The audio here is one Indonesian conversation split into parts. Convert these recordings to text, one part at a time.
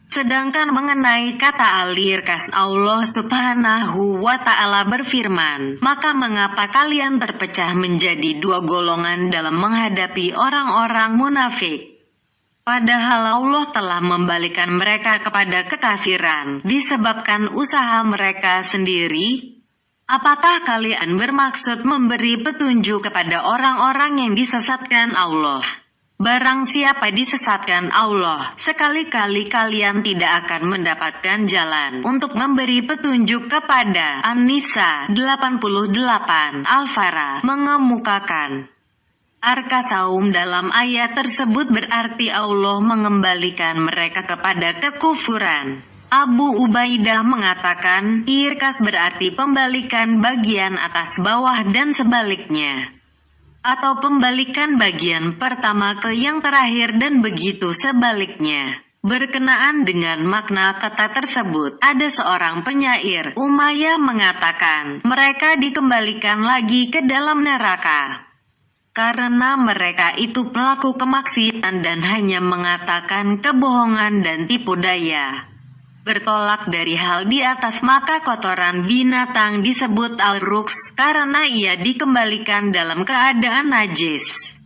Sedangkan mengenai kata alirkas, Allah Subhanahu wa Ta'ala berfirman, "Maka mengapa kalian terpecah menjadi dua golongan dalam menghadapi orang-orang munafik? Padahal Allah telah membalikan mereka kepada kekafiran disebabkan usaha mereka sendiri. Apakah kalian bermaksud memberi petunjuk kepada orang-orang yang disesatkan Allah? Barang siapa disesatkan Allah, sekali-kali kalian tidak akan mendapatkan jalan untuk memberi petunjuk kepada." An-Nisa 88. Al-Farah mengemukakan, Ar-Qasaum dalam ayat tersebut berarti Allah mengembalikan mereka kepada kekufuran. Abu Ubaidah mengatakan, irkas berarti pembalikan bagian atas bawah dan sebaliknya, atau pembalikan bagian pertama ke yang terakhir dan begitu sebaliknya. Berkenaan dengan makna kata tersebut, ada seorang penyair Umayyah mengatakan, mereka dikembalikan lagi ke dalam neraka karena mereka itu pelaku kemaksiatan dan hanya mengatakan kebohongan dan tipu daya. Bertolak dari hal di atas, maka kotoran binatang disebut al-ruks karena ia dikembalikan dalam keadaan najis.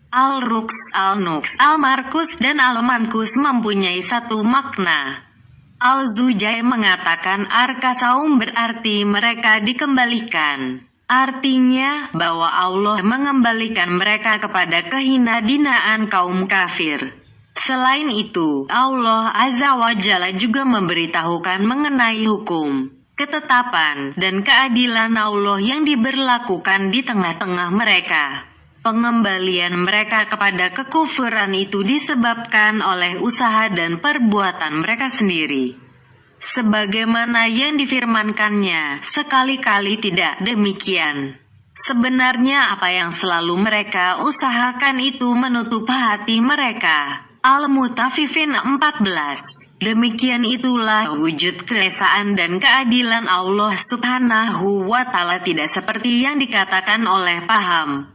Al-ruks, al-nuks, al-markus dan al-mankus mempunyai satu makna. Al-Zujai mengatakan Ar-Qasaum berarti mereka dikembalikan. Artinya bahwa Allah mengembalikan mereka kepada kehinaan kaum kafir. Selain itu, Allah Azza wa Jalla juga memberitahukan mengenai hukum, ketetapan, dan keadilan Allah yang diberlakukan di tengah-tengah mereka. Pengembalian mereka kepada kekufuran itu disebabkan oleh usaha dan perbuatan mereka sendiri. Sebagaimana yang difirmankannya, sekali-kali tidak demikian. Sebenarnya apa yang selalu mereka usahakan itu menutup hati mereka. Al-Mutaffifin 14. Demikian itulah wujud keesaan dan keadilan Allah Subhanahu wa Ta'ala, tidak seperti yang dikatakan oleh paham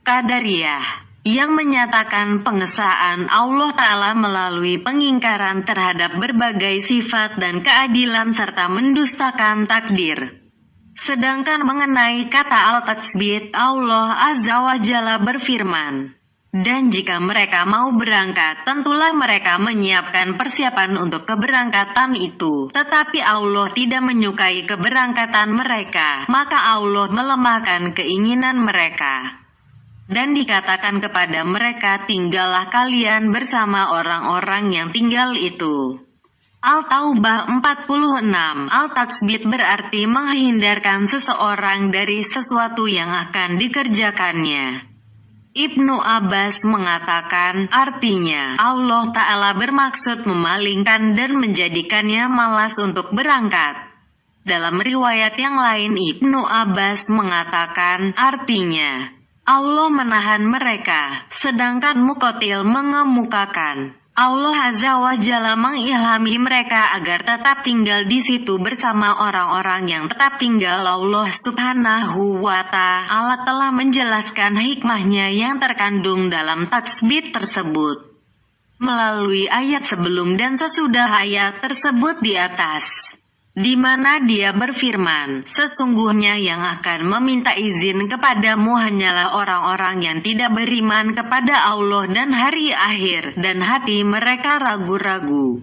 Qadariyah yang menyatakan pengesaan Allah Ta'ala melalui pengingkaran terhadap berbagai sifat dan keadilan serta mendustakan takdir. Sedangkan mengenai kata al-tatsbit, Allah Azza wa Jalla berfirman, dan jika mereka mau berangkat, tentulah mereka menyiapkan persiapan untuk keberangkatan itu. Tetapi Allah tidak menyukai keberangkatan mereka, maka Allah melemahkan keinginan mereka. Dan dikatakan kepada mereka, tinggallah kalian bersama orang-orang yang tinggal itu. Al-Taubah 46. Al-Tatsbit berarti menghindarkan seseorang dari sesuatu yang akan dikerjakannya. Ibnu Abbas mengatakan, artinya Allah Ta'ala bermaksud memalingkan dan menjadikannya malas untuk berangkat. Dalam riwayat yang lain, Ibnu Abbas mengatakan, artinya Allah menahan mereka. Sedangkan Muqatil mengemukakan, Allah Azza wa Jalla mengilhami mereka agar tetap tinggal di situ bersama orang-orang yang tetap tinggal. Allah Subhanahu wa Ta'ala telah menjelaskan hikmahnya yang terkandung dalam tatsbit tersebut melalui ayat sebelum dan sesudah ayat tersebut di atas, di mana Dia berfirman, sesungguhnya yang akan meminta izin kepadamu hanyalah orang-orang yang tidak beriman kepada Allah dan hari akhir, dan hati mereka ragu-ragu.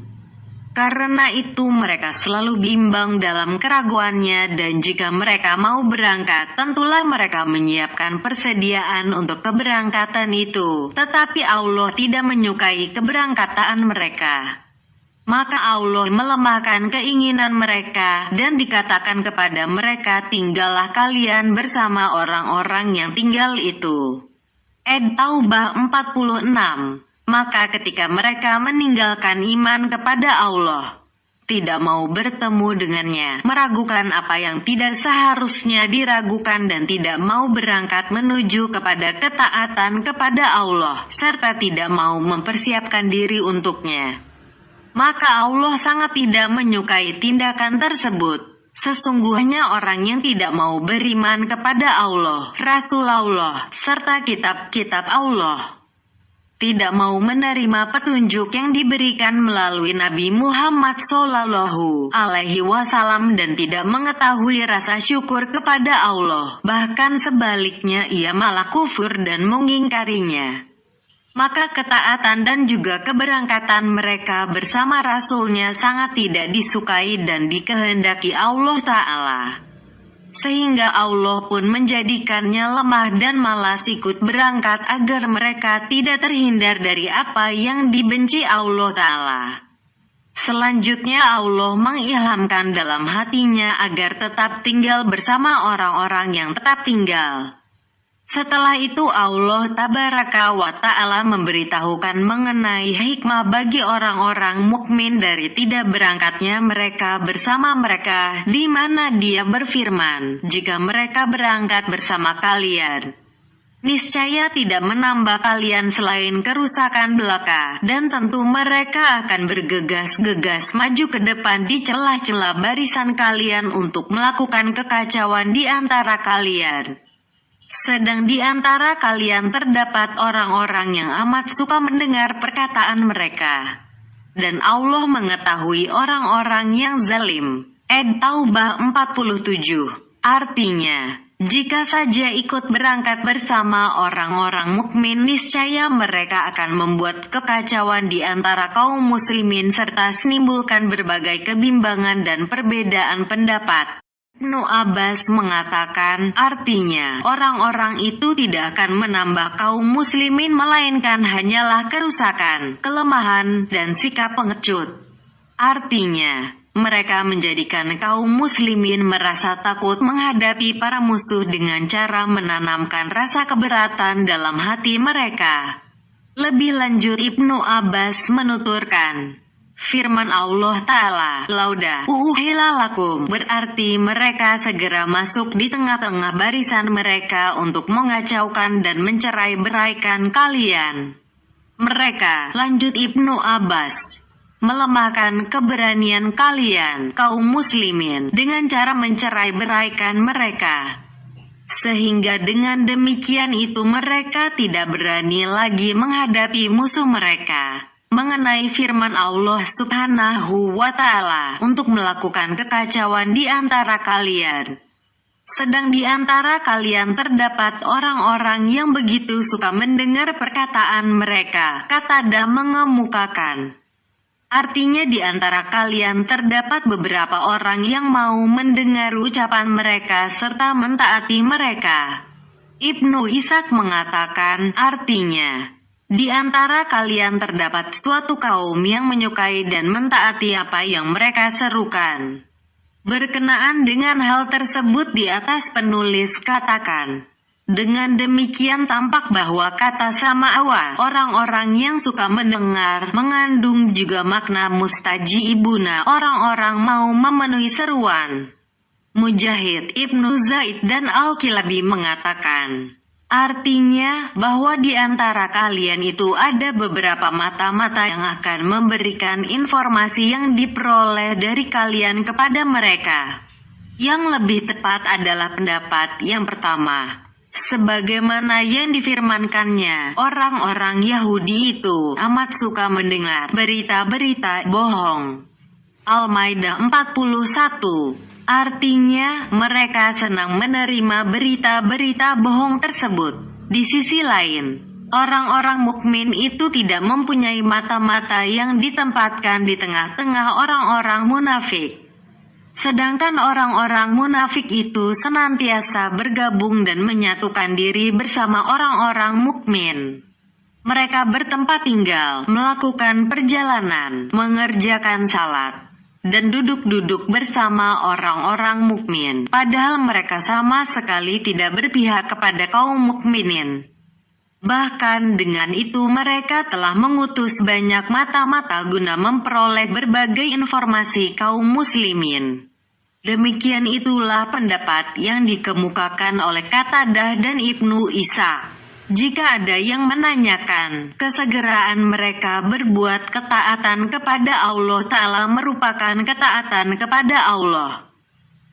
Karena itu mereka selalu bimbang dalam keraguannya, dan jika mereka mau berangkat, tentulah mereka menyiapkan persediaan untuk keberangkatan itu. Tetapi Allah tidak menyukai keberangkatan mereka. Maka Allah melemahkan keinginan mereka dan dikatakan kepada mereka, tinggallah kalian bersama orang-orang yang tinggal itu. At-Taubah 46. Maka ketika mereka meninggalkan iman kepada Allah, tidak mau bertemu dengannya, meragukan apa yang tidak seharusnya diragukan, dan tidak mau berangkat menuju kepada ketaatan kepada Allah, serta tidak mau mempersiapkan diri untuknya, maka Allah sangat tidak menyukai tindakan tersebut. Sesungguhnya orang yang tidak mau beriman kepada Allah, Rasulullah, serta kitab-kitab Allah, tidak mau menerima petunjuk yang diberikan melalui Nabi Muhammad Shallallahu Alaihi Wasallam dan tidak mengetahui rasa syukur kepada Allah. Bahkan sebaliknya ia malah kufur dan mengingkarinya. Maka ketaatan dan juga keberangkatan mereka bersama Rasulnya sangat tidak disukai dan dikehendaki Allah Ta'ala. Sehingga Allah pun menjadikannya lemah dan malas ikut berangkat agar mereka tidak terhindar dari apa yang dibenci Allah Ta'ala. Selanjutnya Allah mengilhamkan dalam hatinya agar tetap tinggal bersama orang-orang yang tetap tinggal. Setelah itu Allah Tabaraka wa Ta'ala memberitahukan mengenai hikmah bagi orang-orang mukmin dari tidak berangkatnya mereka bersama mereka, di mana Dia berfirman, "Jika mereka berangkat bersama kalian, niscaya tidak menambah kalian selain kerusakan belaka, dan tentu mereka akan bergegas-gegas maju ke depan di celah-celah barisan kalian untuk melakukan kekacauan di antara kalian. Sedang di antara kalian terdapat orang-orang yang amat suka mendengar perkataan mereka. Dan Allah mengetahui orang-orang yang zalim." At-Taubah 47. Artinya, jika saja ikut berangkat bersama orang-orang mukmin, niscaya mereka akan membuat kekacauan di antara kaum muslimin serta menimbulkan berbagai kebimbangan dan perbedaan pendapat. Ibnu Abbas mengatakan, artinya, orang-orang itu tidak akan menambah kaum muslimin melainkan hanyalah kerusakan, kelemahan, dan sikap pengecut. Artinya, mereka menjadikan kaum muslimin merasa takut menghadapi para musuh dengan cara menanamkan rasa keberatan dalam hati mereka. Lebih lanjut Ibnu Abbas menuturkan, firman Allah Ta'ala, "Lauda uhila lakum," berarti mereka segera masuk di tengah-tengah barisan mereka untuk mengacaukan dan mencerai-beraikan kalian. Mereka, lanjut Ibnu Abbas, melemahkan keberanian kalian, kaum muslimin, dengan cara mencerai-beraikan mereka. Sehingga dengan demikian itu mereka tidak berani lagi menghadapi musuh mereka. Mengenai firman Allah Subhanahu wa Ta'ala untuk melakukan kekacauan di antara kalian. Sedang di antara kalian terdapat orang-orang yang begitu suka mendengar perkataan mereka, Qatadah mengemukakan. Artinya di antara kalian terdapat beberapa orang yang mau mendengar ucapan mereka serta mentaati mereka. Ibnu Ishaq mengatakan, artinya, di antara kalian terdapat suatu kaum yang menyukai dan mentaati apa yang mereka serukan. Berkenaan dengan hal tersebut di atas penulis katakan, dengan demikian tampak bahwa kata sama'wa, orang-orang yang suka mendengar, mengandung juga makna mustajibuna, orang-orang mau memenuhi seruan. Mujahid, Ibnu Zaid dan Al-Kilabi mengatakan, artinya, bahwa di antara kalian itu ada beberapa mata-mata yang akan memberikan informasi yang diperoleh dari kalian kepada mereka. Yang lebih tepat adalah pendapat yang pertama. Sebagaimana yang difirmankannya, orang-orang Yahudi itu amat suka mendengar berita-berita bohong. Al-Maidah 41. Artinya, mereka senang menerima berita-berita bohong tersebut. Di sisi lain, orang-orang mukmin itu tidak mempunyai mata-mata yang ditempatkan di tengah-tengah orang-orang munafik. Sedangkan orang-orang munafik itu senantiasa bergabung dan menyatukan diri bersama orang-orang mukmin. Mereka bertempat tinggal, melakukan perjalanan, mengerjakan salat, dan duduk-duduk bersama orang-orang mukmin, padahal mereka sama sekali tidak berpihak kepada kaum mukminin. Bahkan dengan itu mereka telah mengutus banyak mata-mata guna memperoleh berbagai informasi kaum muslimin. Demikian itulah pendapat yang dikemukakan oleh Qatadah dan Ibnu Ishaq. Jika ada yang menanyakan, kesegeraan mereka berbuat ketaatan kepada Allah Ta'ala merupakan ketaatan kepada Allah.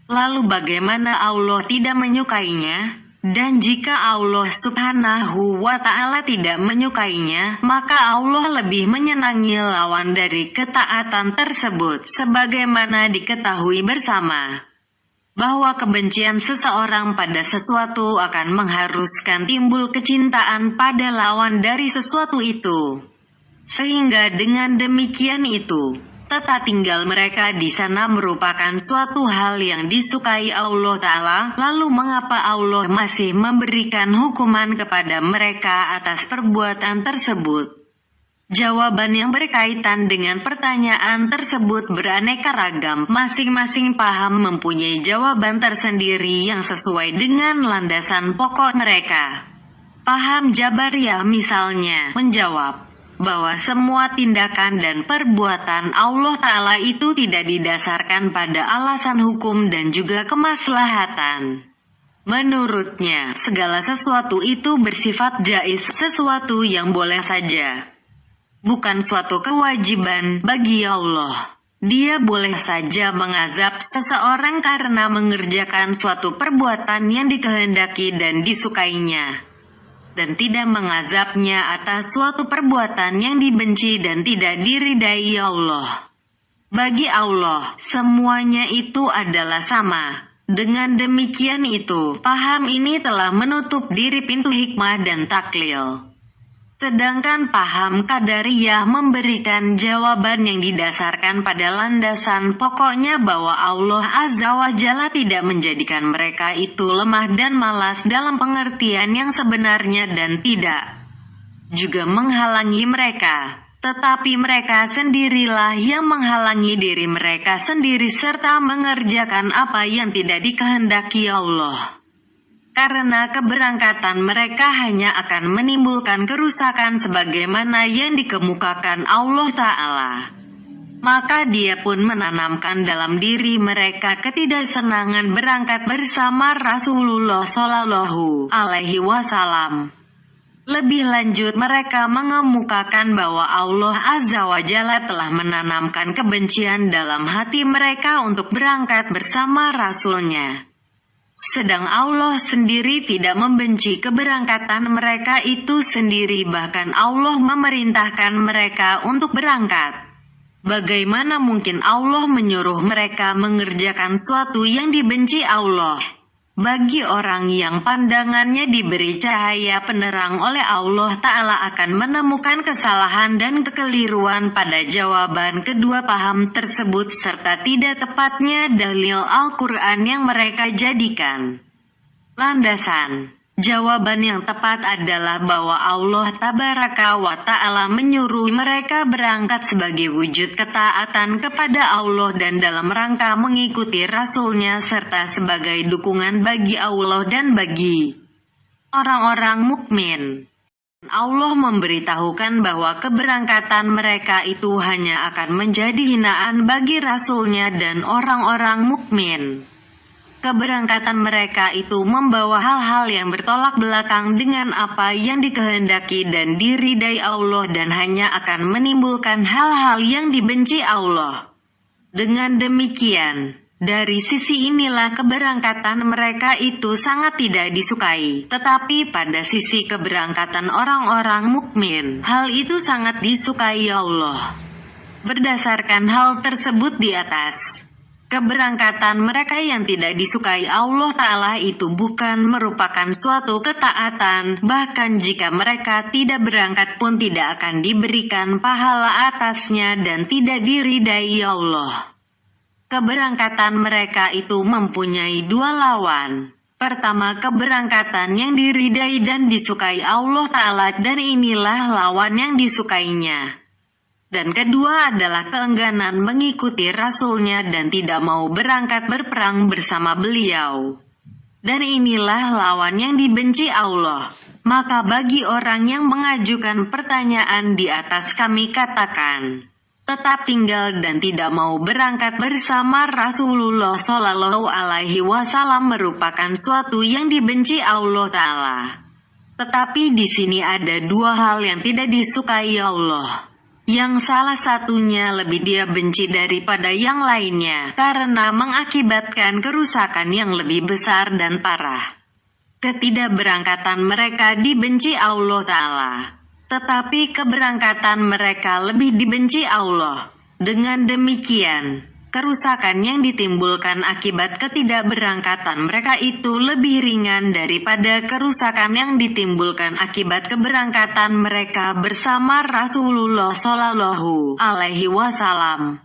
Lalu bagaimana Allah tidak menyukainya? Dan jika Allah Subhanahu wa Ta'ala tidak menyukainya, maka Allah lebih menyenangi lawan dari ketaatan tersebut, sebagaimana diketahui bersama bahwa kebencian seseorang pada sesuatu akan mengharuskan timbul kecintaan pada lawan dari sesuatu itu. Sehingga dengan demikian itu, tata tinggal mereka di sana merupakan suatu hal yang disukai Allah Ta'ala. Lalu mengapa Allah masih memberikan hukuman kepada mereka atas perbuatan tersebut? Jawaban yang berkaitan dengan pertanyaan tersebut beraneka ragam. Masing-masing paham mempunyai jawaban tersendiri yang sesuai dengan landasan pokok mereka. Paham Jabariyah misalnya menjawab bahwa semua tindakan dan perbuatan Allah Ta'ala itu tidak didasarkan pada alasan hukum dan juga kemaslahatan. Menurutnya, segala sesuatu itu bersifat jais, sesuatu yang boleh saja. Bukan suatu kewajiban bagi Allah. Dia boleh saja mengazab seseorang karena mengerjakan suatu perbuatan yang dikehendaki dan disukainya, dan tidak mengazabnya atas suatu perbuatan yang dibenci dan tidak diridai Allah. Bagi Allah, semuanya itu adalah sama. Dengan demikian itu, paham ini telah menutup diri pintu hikmah dan taklil. Sedangkan paham Qadariyah memberikan jawaban yang didasarkan pada landasan pokoknya bahwa Allah Azza wa Jalla tidak menjadikan mereka itu lemah dan malas dalam pengertian yang sebenarnya dan tidak juga menghalangi mereka, tetapi mereka sendirilah yang menghalangi diri mereka sendiri serta mengerjakan apa yang tidak dikehendaki Allah. Karena keberangkatan mereka hanya akan menimbulkan kerusakan sebagaimana yang dikemukakan Allah Ta'ala. Maka Dia pun menanamkan dalam diri mereka ketidaksenangan berangkat bersama Rasulullah Shallallahu Alaihi Wasallam. Lebih lanjut mereka mengemukakan bahwa Allah Azza wa Jalla telah menanamkan kebencian dalam hati mereka untuk berangkat bersama Rasul-Nya. Sedang Allah sendiri tidak membenci keberangkatan mereka itu sendiri, bahkan Allah memerintahkan mereka untuk berangkat. Bagaimana mungkin Allah menyuruh mereka mengerjakan suatu yang dibenci Allah? Bagi orang yang pandangannya diberi cahaya penerang oleh Allah Ta'ala akan menemukan kesalahan dan kekeliruan pada jawaban kedua paham tersebut serta tidak tepatnya dalil Al-Quran yang mereka jadikan landasan. Jawaban yang tepat adalah bahwa Allah Tabaraka wa Ta'ala menyuruh mereka berangkat sebagai wujud ketaatan kepada Allah dan dalam rangka mengikuti Rasul-Nya serta sebagai dukungan bagi Allah dan bagi orang-orang mukmin. Allah memberitahukan bahwa keberangkatan mereka itu hanya akan menjadi hinaan bagi Rasul-Nya dan orang-orang mukmin. Keberangkatan mereka itu membawa hal-hal yang bertolak belakang dengan apa yang dikehendaki dan diridai Allah dan hanya akan menimbulkan hal-hal yang dibenci Allah. Dengan demikian, dari sisi inilah keberangkatan mereka itu sangat tidak disukai. Tetapi pada sisi keberangkatan orang-orang mukmin, hal itu sangat disukai Allah. Berdasarkan hal tersebut di atas, keberangkatan mereka yang tidak disukai Allah Ta'ala itu bukan merupakan suatu ketaatan, bahkan jika mereka tidak berangkat pun tidak akan diberikan pahala atasnya dan tidak diridai Allah. Keberangkatan mereka itu mempunyai dua lawan. Pertama, keberangkatan yang diridai dan disukai Allah Ta'ala, dan inilah lawan yang disukainya. Dan kedua adalah keengganan mengikuti Rasul-Nya dan tidak mau berangkat berperang bersama beliau. Dan inilah lawan yang dibenci Allah. Maka bagi orang yang mengajukan pertanyaan di atas kami katakan, tetap tinggal dan tidak mau berangkat bersama Rasulullah Shallallahu Alaihi Wasallam merupakan suatu yang dibenci Allah Ta'ala. Tetapi di sini ada dua hal yang tidak disukai Allah, yang salah satunya lebih Dia benci daripada yang lainnya, karena mengakibatkan kerusakan yang lebih besar dan parah. Ketidakberangkatan mereka dibenci Allah Ta'ala, tetapi keberangkatan mereka lebih dibenci Allah. Dengan demikian, kerusakan yang ditimbulkan akibat ketidakberangkatan mereka itu lebih ringan daripada kerusakan yang ditimbulkan akibat keberangkatan mereka bersama Rasulullah Shallallahu Alaihi Wasallam,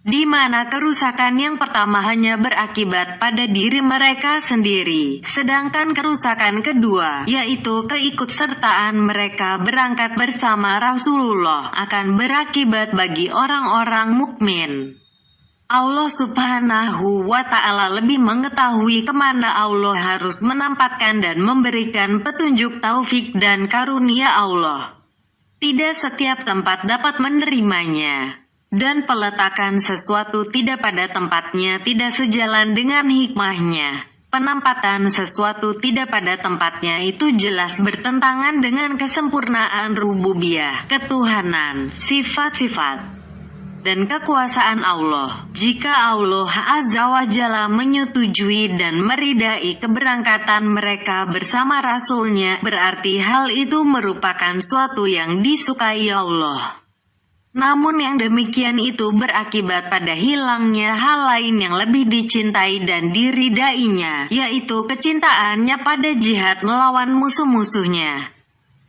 di mana kerusakan yang pertama hanya berakibat pada diri mereka sendiri, sedangkan kerusakan kedua, yaitu keikutsertaan mereka berangkat bersama Rasulullah, akan berakibat bagi orang-orang mukmin. Allah Subhanahu wa Ta'ala lebih mengetahui kemana Allah harus menempatkan dan memberikan petunjuk taufik dan karunia Allah. Tidak setiap tempat dapat menerimanya, dan peletakan sesuatu tidak pada tempatnya tidak sejalan dengan hikmahnya. Penempatan sesuatu tidak pada tempatnya itu jelas bertentangan dengan kesempurnaan rububiyah, ketuhanan, sifat-sifat, dan kekuasaan Allah. Jika Allah Azza wa Jalla menyetujui dan meridai keberangkatan mereka bersama Rasulnya, berarti hal itu merupakan suatu yang disukai Allah. Namun yang demikian itu berakibat pada hilangnya hal lain yang lebih dicintai dan diridainya, yaitu kecintaannya pada jihad melawan musuh-musuhnya,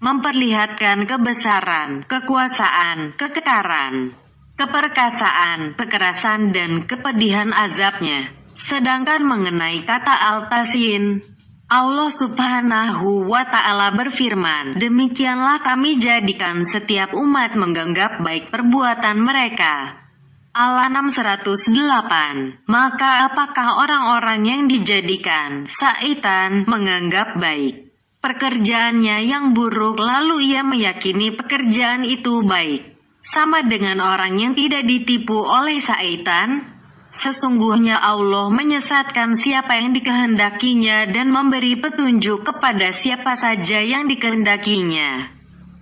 memperlihatkan kebesaran, kekuasaan, kekekaran, keperkasaan, kekerasan, dan kepedihan azabnya. Sedangkan mengenai kata Al-Tasin, Allah Subhanahu wa Ta'ala berfirman, demikianlah kami jadikan setiap umat menganggap baik perbuatan mereka. Al-An'am 108. Maka apakah orang-orang yang dijadikan syaitan menganggap baik pekerjaannya yang buruk, lalu ia meyakini pekerjaan itu baik, sama dengan orang yang tidak ditipu oleh syaitan? Sesungguhnya Allah menyesatkan siapa yang dikehendakinya dan memberi petunjuk kepada siapa saja yang dikehendakinya.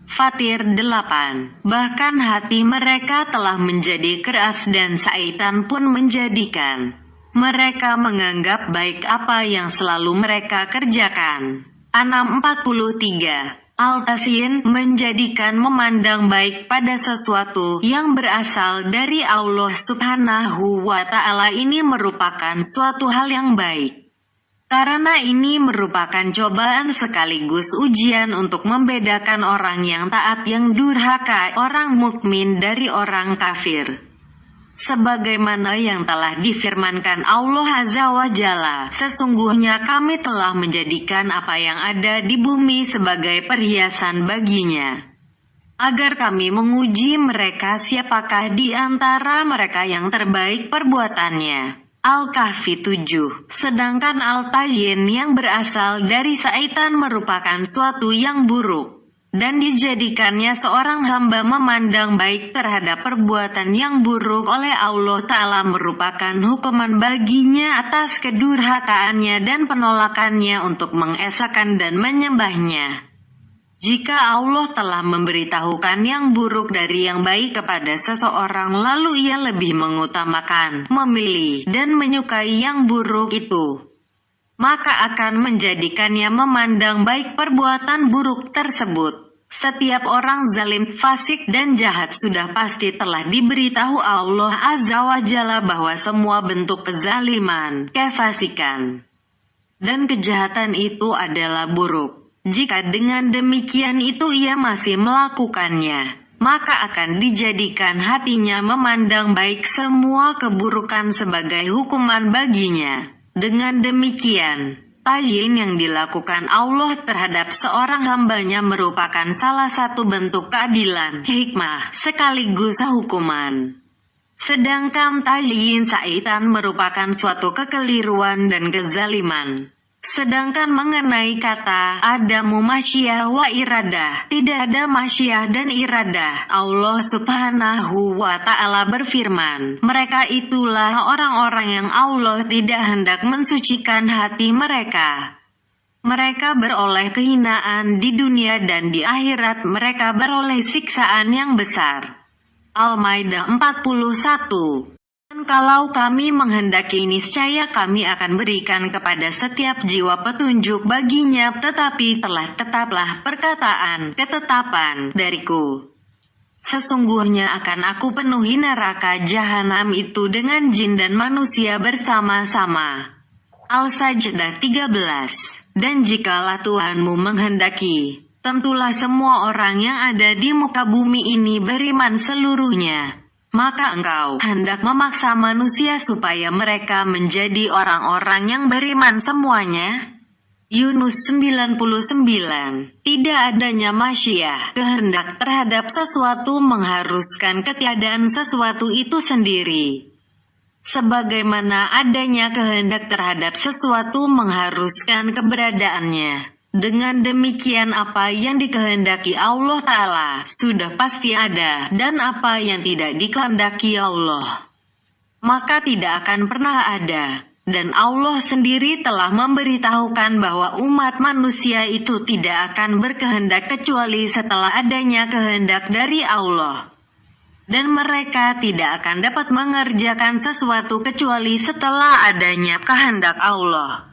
Fatir 8. Bahkan hati mereka telah menjadi keras dan syaitan pun menjadikan mereka menganggap baik apa yang selalu mereka kerjakan. An'am 43. Al-Tasin menjadikan memandang baik pada sesuatu yang berasal dari Allah Subhanahu wa Ta'ala ini merupakan suatu hal yang baik. Karena ini merupakan cobaan sekaligus ujian untuk membedakan orang yang taat yang durhaka, orang mukmin dari orang kafir. Sebagaimana yang telah difirmankan Allah Azza wa Jalla, sesungguhnya kami telah menjadikan apa yang ada di bumi sebagai perhiasan baginya, agar kami menguji mereka siapakah di antara mereka yang terbaik perbuatannya. Al-Kahfi 7. Sedangkan Al-Tayin yang berasal dari syaitan merupakan suatu yang buruk, dan dijadikannya seorang hamba memandang baik terhadap perbuatan yang buruk oleh Allah Ta'ala merupakan hukuman baginya atas kedurhakaannya dan penolakannya untuk mengesahkan dan menyembahnya. Jika Allah telah memberitahukan yang buruk dari yang baik kepada seseorang, lalu ia lebih mengutamakan, memilih, dan menyukai yang buruk itu, maka akan menjadikannya memandang baik perbuatan buruk tersebut. Setiap orang zalim, fasik, dan jahat sudah pasti telah diberitahu Allah Azza wa Jalla bahwa semua bentuk kezaliman, kefasikan, dan kejahatan itu adalah buruk. Jika dengan demikian itu ia masih melakukannya, maka akan dijadikan hatinya memandang baik semua keburukan sebagai hukuman baginya. Dengan demikian, tayin yang dilakukan Allah terhadap seorang hambanya merupakan salah satu bentuk keadilan, hikmah, sekaligus hukuman. Sedangkan tayin syaitan merupakan suatu kekeliruan dan kezaliman. Sedangkan mengenai kata adamu masyiyah wa iradah, tidak ada masyiyah dan iradah. Allah Subhanahu wa Ta'ala berfirman, mereka itulah orang-orang yang Allah tidak hendak mensucikan hati mereka. Mereka beroleh kehinaan di dunia dan di akhirat mereka beroleh siksaan yang besar. Al-Maidah 41. kalau kami menghendaki niscaya kami akan berikan kepada setiap jiwa petunjuk baginya, tetapi tetaplah perkataan ketetapan dariku. Sesungguhnya akan aku penuhi neraka jahanam itu dengan jin dan manusia bersama-sama. Al-Sajdah 13. Dan jikalah Tuhanmu menghendaki, tentulah semua orang yang ada di muka bumi ini beriman seluruhnya. Maka engkau hendak memaksa manusia supaya mereka menjadi orang-orang yang beriman semuanya? Yunus 99. Tidak adanya masyiah, kehendak terhadap sesuatu mengharuskan ketiadaan sesuatu itu sendiri. Sebagaimana adanya kehendak terhadap sesuatu mengharuskan keberadaannya. Dengan demikian apa yang dikehendaki Allah Ta'ala sudah pasti ada, dan apa yang tidak dikehendaki Allah maka tidak akan pernah ada. Dan Allah sendiri telah memberitahukan bahwa umat manusia itu tidak akan berkehendak kecuali setelah adanya kehendak dari Allah. Dan mereka tidak akan dapat mengerjakan sesuatu kecuali setelah adanya kehendak Allah.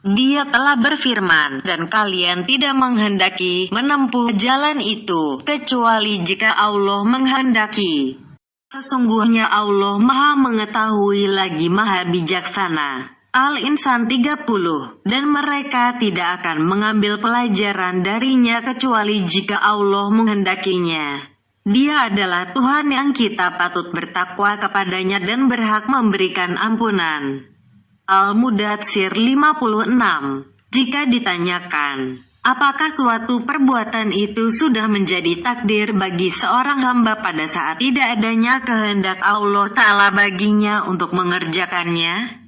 Dia telah berfirman, dan kalian tidak menghendaki menempuh jalan itu, kecuali jika Allah menghendaki. Sesungguhnya Allah Maha Mengetahui lagi Maha Bijaksana. Al-Insan 30. Dan mereka tidak akan mengambil pelajaran darinya kecuali jika Allah menghendakinya. Dia adalah Tuhan yang kita patut bertakwa kepadanya dan berhak memberikan ampunan. Al-Mudatsir 56. Jika ditanyakan, apakah suatu perbuatan itu sudah menjadi takdir bagi seorang hamba pada saat tidak adanya kehendak Allah Ta'ala baginya untuk mengerjakannya?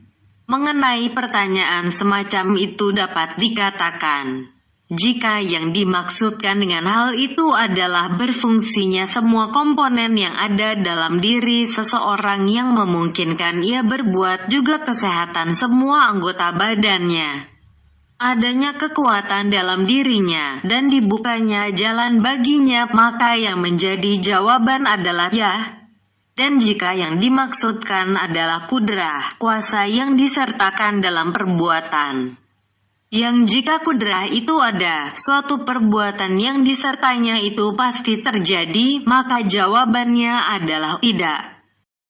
Mengenai pertanyaan semacam itu dapat dikatakan, jika yang dimaksudkan dengan hal itu adalah berfungsinya semua komponen yang ada dalam diri seseorang yang memungkinkan ia berbuat juga kesehatan semua anggota badannya, adanya kekuatan dalam dirinya, dan dibukanya jalan baginya, maka yang menjadi jawaban adalah ya. Dan jika yang dimaksudkan adalah kudrah, kuasa yang disertakan dalam perbuatan, yang jika kudrah itu ada, suatu perbuatan yang disertanya itu pasti terjadi, maka jawabannya adalah tidak.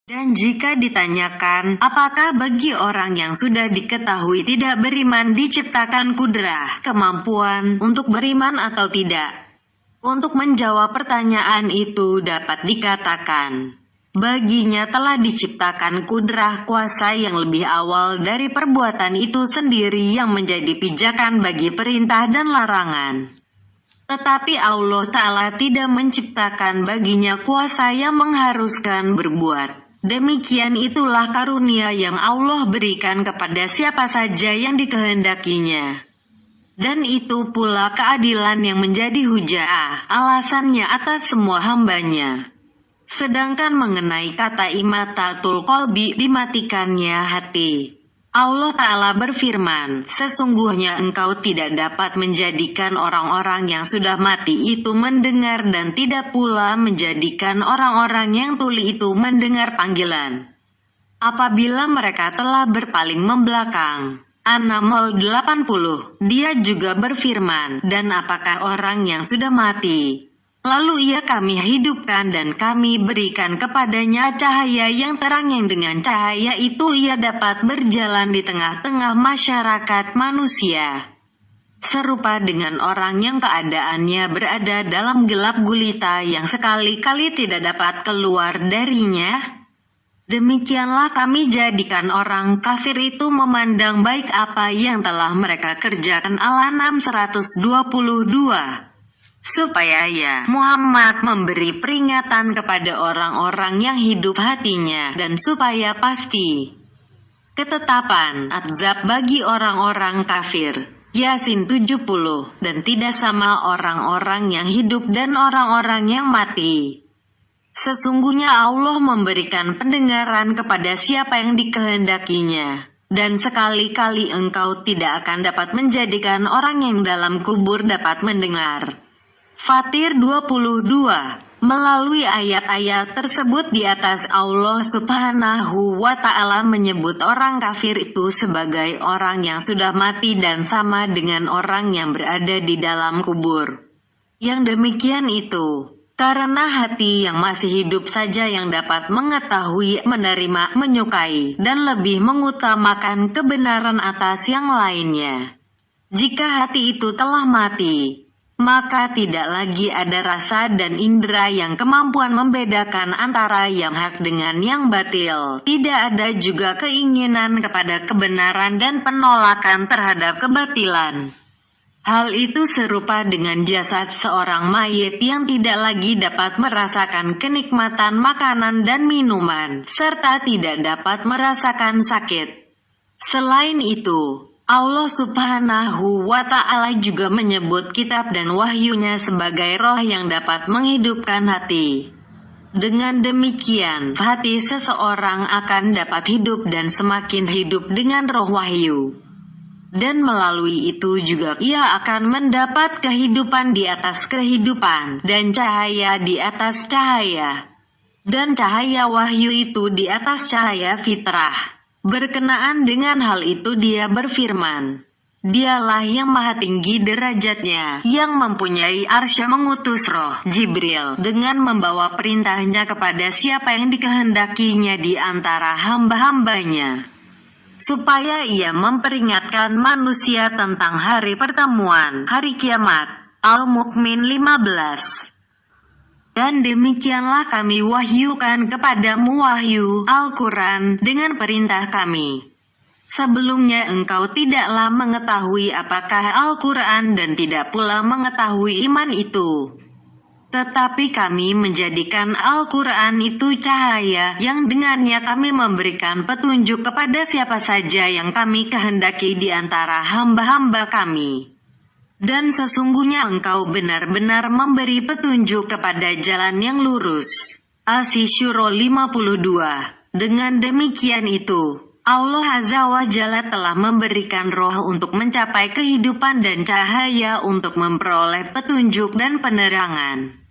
Dan jika ditanyakan, apakah bagi orang yang sudah diketahui tidak beriman diciptakan kudrah, kemampuan untuk beriman atau tidak? Untuk menjawab pertanyaan itu dapat dikatakan, baginya telah diciptakan kudrah kuasa yang lebih awal dari perbuatan itu sendiri yang menjadi pijakan bagi perintah dan larangan. Tetapi Allah Ta'ala tidak menciptakan baginya kuasa yang mengharuskan berbuat. Demikian itulah karunia yang Allah berikan kepada siapa saja yang dikehendakinya. Dan itu pula keadilan yang menjadi hujah, alasannya atas semua hambanya. Sedangkan mengenai kata imatatul qalbi, dimatikannya hati, Allah Ta'ala berfirman, sesungguhnya engkau tidak dapat menjadikan orang-orang yang sudah mati itu mendengar dan tidak pula menjadikan orang-orang yang tuli itu mendengar panggilan apabila mereka telah berpaling membelakang. An-Naml 80. Dia juga berfirman, dan apakah orang yang sudah mati lalu ia kami hidupkan dan kami berikan kepadanya cahaya yang terang yang dengan cahaya itu ia dapat berjalan di tengah-tengah masyarakat manusia. Serupa dengan orang yang keadaannya berada dalam gelap gulita yang sekali-kali tidak dapat keluar darinya. Demikianlah kami jadikan orang kafir itu memandang baik apa yang telah mereka kerjakan. Al-An'am 122. Supaya ya Muhammad memberi peringatan kepada orang-orang yang hidup hatinya, dan supaya pasti ketetapan azab bagi orang-orang kafir. Yasin 70. Dan tidak sama orang-orang yang hidup dan orang-orang yang mati. Sesungguhnya Allah memberikan pendengaran kepada siapa yang dikehendakinya. Dan sekali-kali engkau tidak akan dapat menjadikan orang yang dalam kubur dapat mendengar. Fatir 22. Melalui ayat-ayat tersebut di atas, Allah Subhanahu wa Ta'ala menyebut orang kafir itu sebagai orang yang sudah mati dan sama dengan orang yang berada di dalam kubur. Yang demikian itu karena hati yang masih hidup saja yang dapat mengetahui, menerima, menyukai, dan lebih mengutamakan kebenaran atas yang lainnya. Jika hati itu telah mati, maka tidak lagi ada rasa dan indera yang kemampuan membedakan antara yang hak dengan yang batil. Tidak ada juga keinginan kepada kebenaran dan penolakan terhadap kebatilan. Hal itu serupa dengan jasad seorang mayit yang tidak lagi dapat merasakan kenikmatan makanan dan minuman, serta tidak dapat merasakan sakit. Selain itu, Allah Subhanahu wa Ta'ala juga menyebut kitab dan wahyunya sebagai roh yang dapat menghidupkan hati. Dengan demikian, hati seseorang akan dapat hidup dan semakin hidup dengan roh wahyu. Dan melalui itu juga ia akan mendapat kehidupan di atas kehidupan, dan cahaya di atas cahaya. Dan cahaya wahyu itu di atas cahaya fitrah. Berkenaan dengan hal itu dia berfirman, Dialah yang maha tinggi derajatnya, yang mempunyai arsy, mengutus roh Jibril dengan membawa perintahnya kepada siapa yang dikehendakinya di antara hamba-hambanya, supaya ia memperingatkan manusia tentang hari pertemuan, hari kiamat. Al-Mu'min 15. Dan demikianlah kami wahyukan kepadamu wahyu Al-Quran dengan perintah kami. Sebelumnya engkau tidaklah mengetahui apakah Al-Quran dan tidak pula mengetahui iman itu. Tetapi kami menjadikan Al-Quran itu cahaya yang dengannya kami memberikan petunjuk kepada siapa saja yang kami kehendaki di antara hamba-hamba kami. Dan sesungguhnya engkau benar-benar memberi petunjuk kepada jalan yang lurus. Asy-Syura 52. Dengan demikian itu, Allah Azza wa Jalla telah memberikan roh untuk mencapai kehidupan dan cahaya untuk memperoleh petunjuk dan penerangan.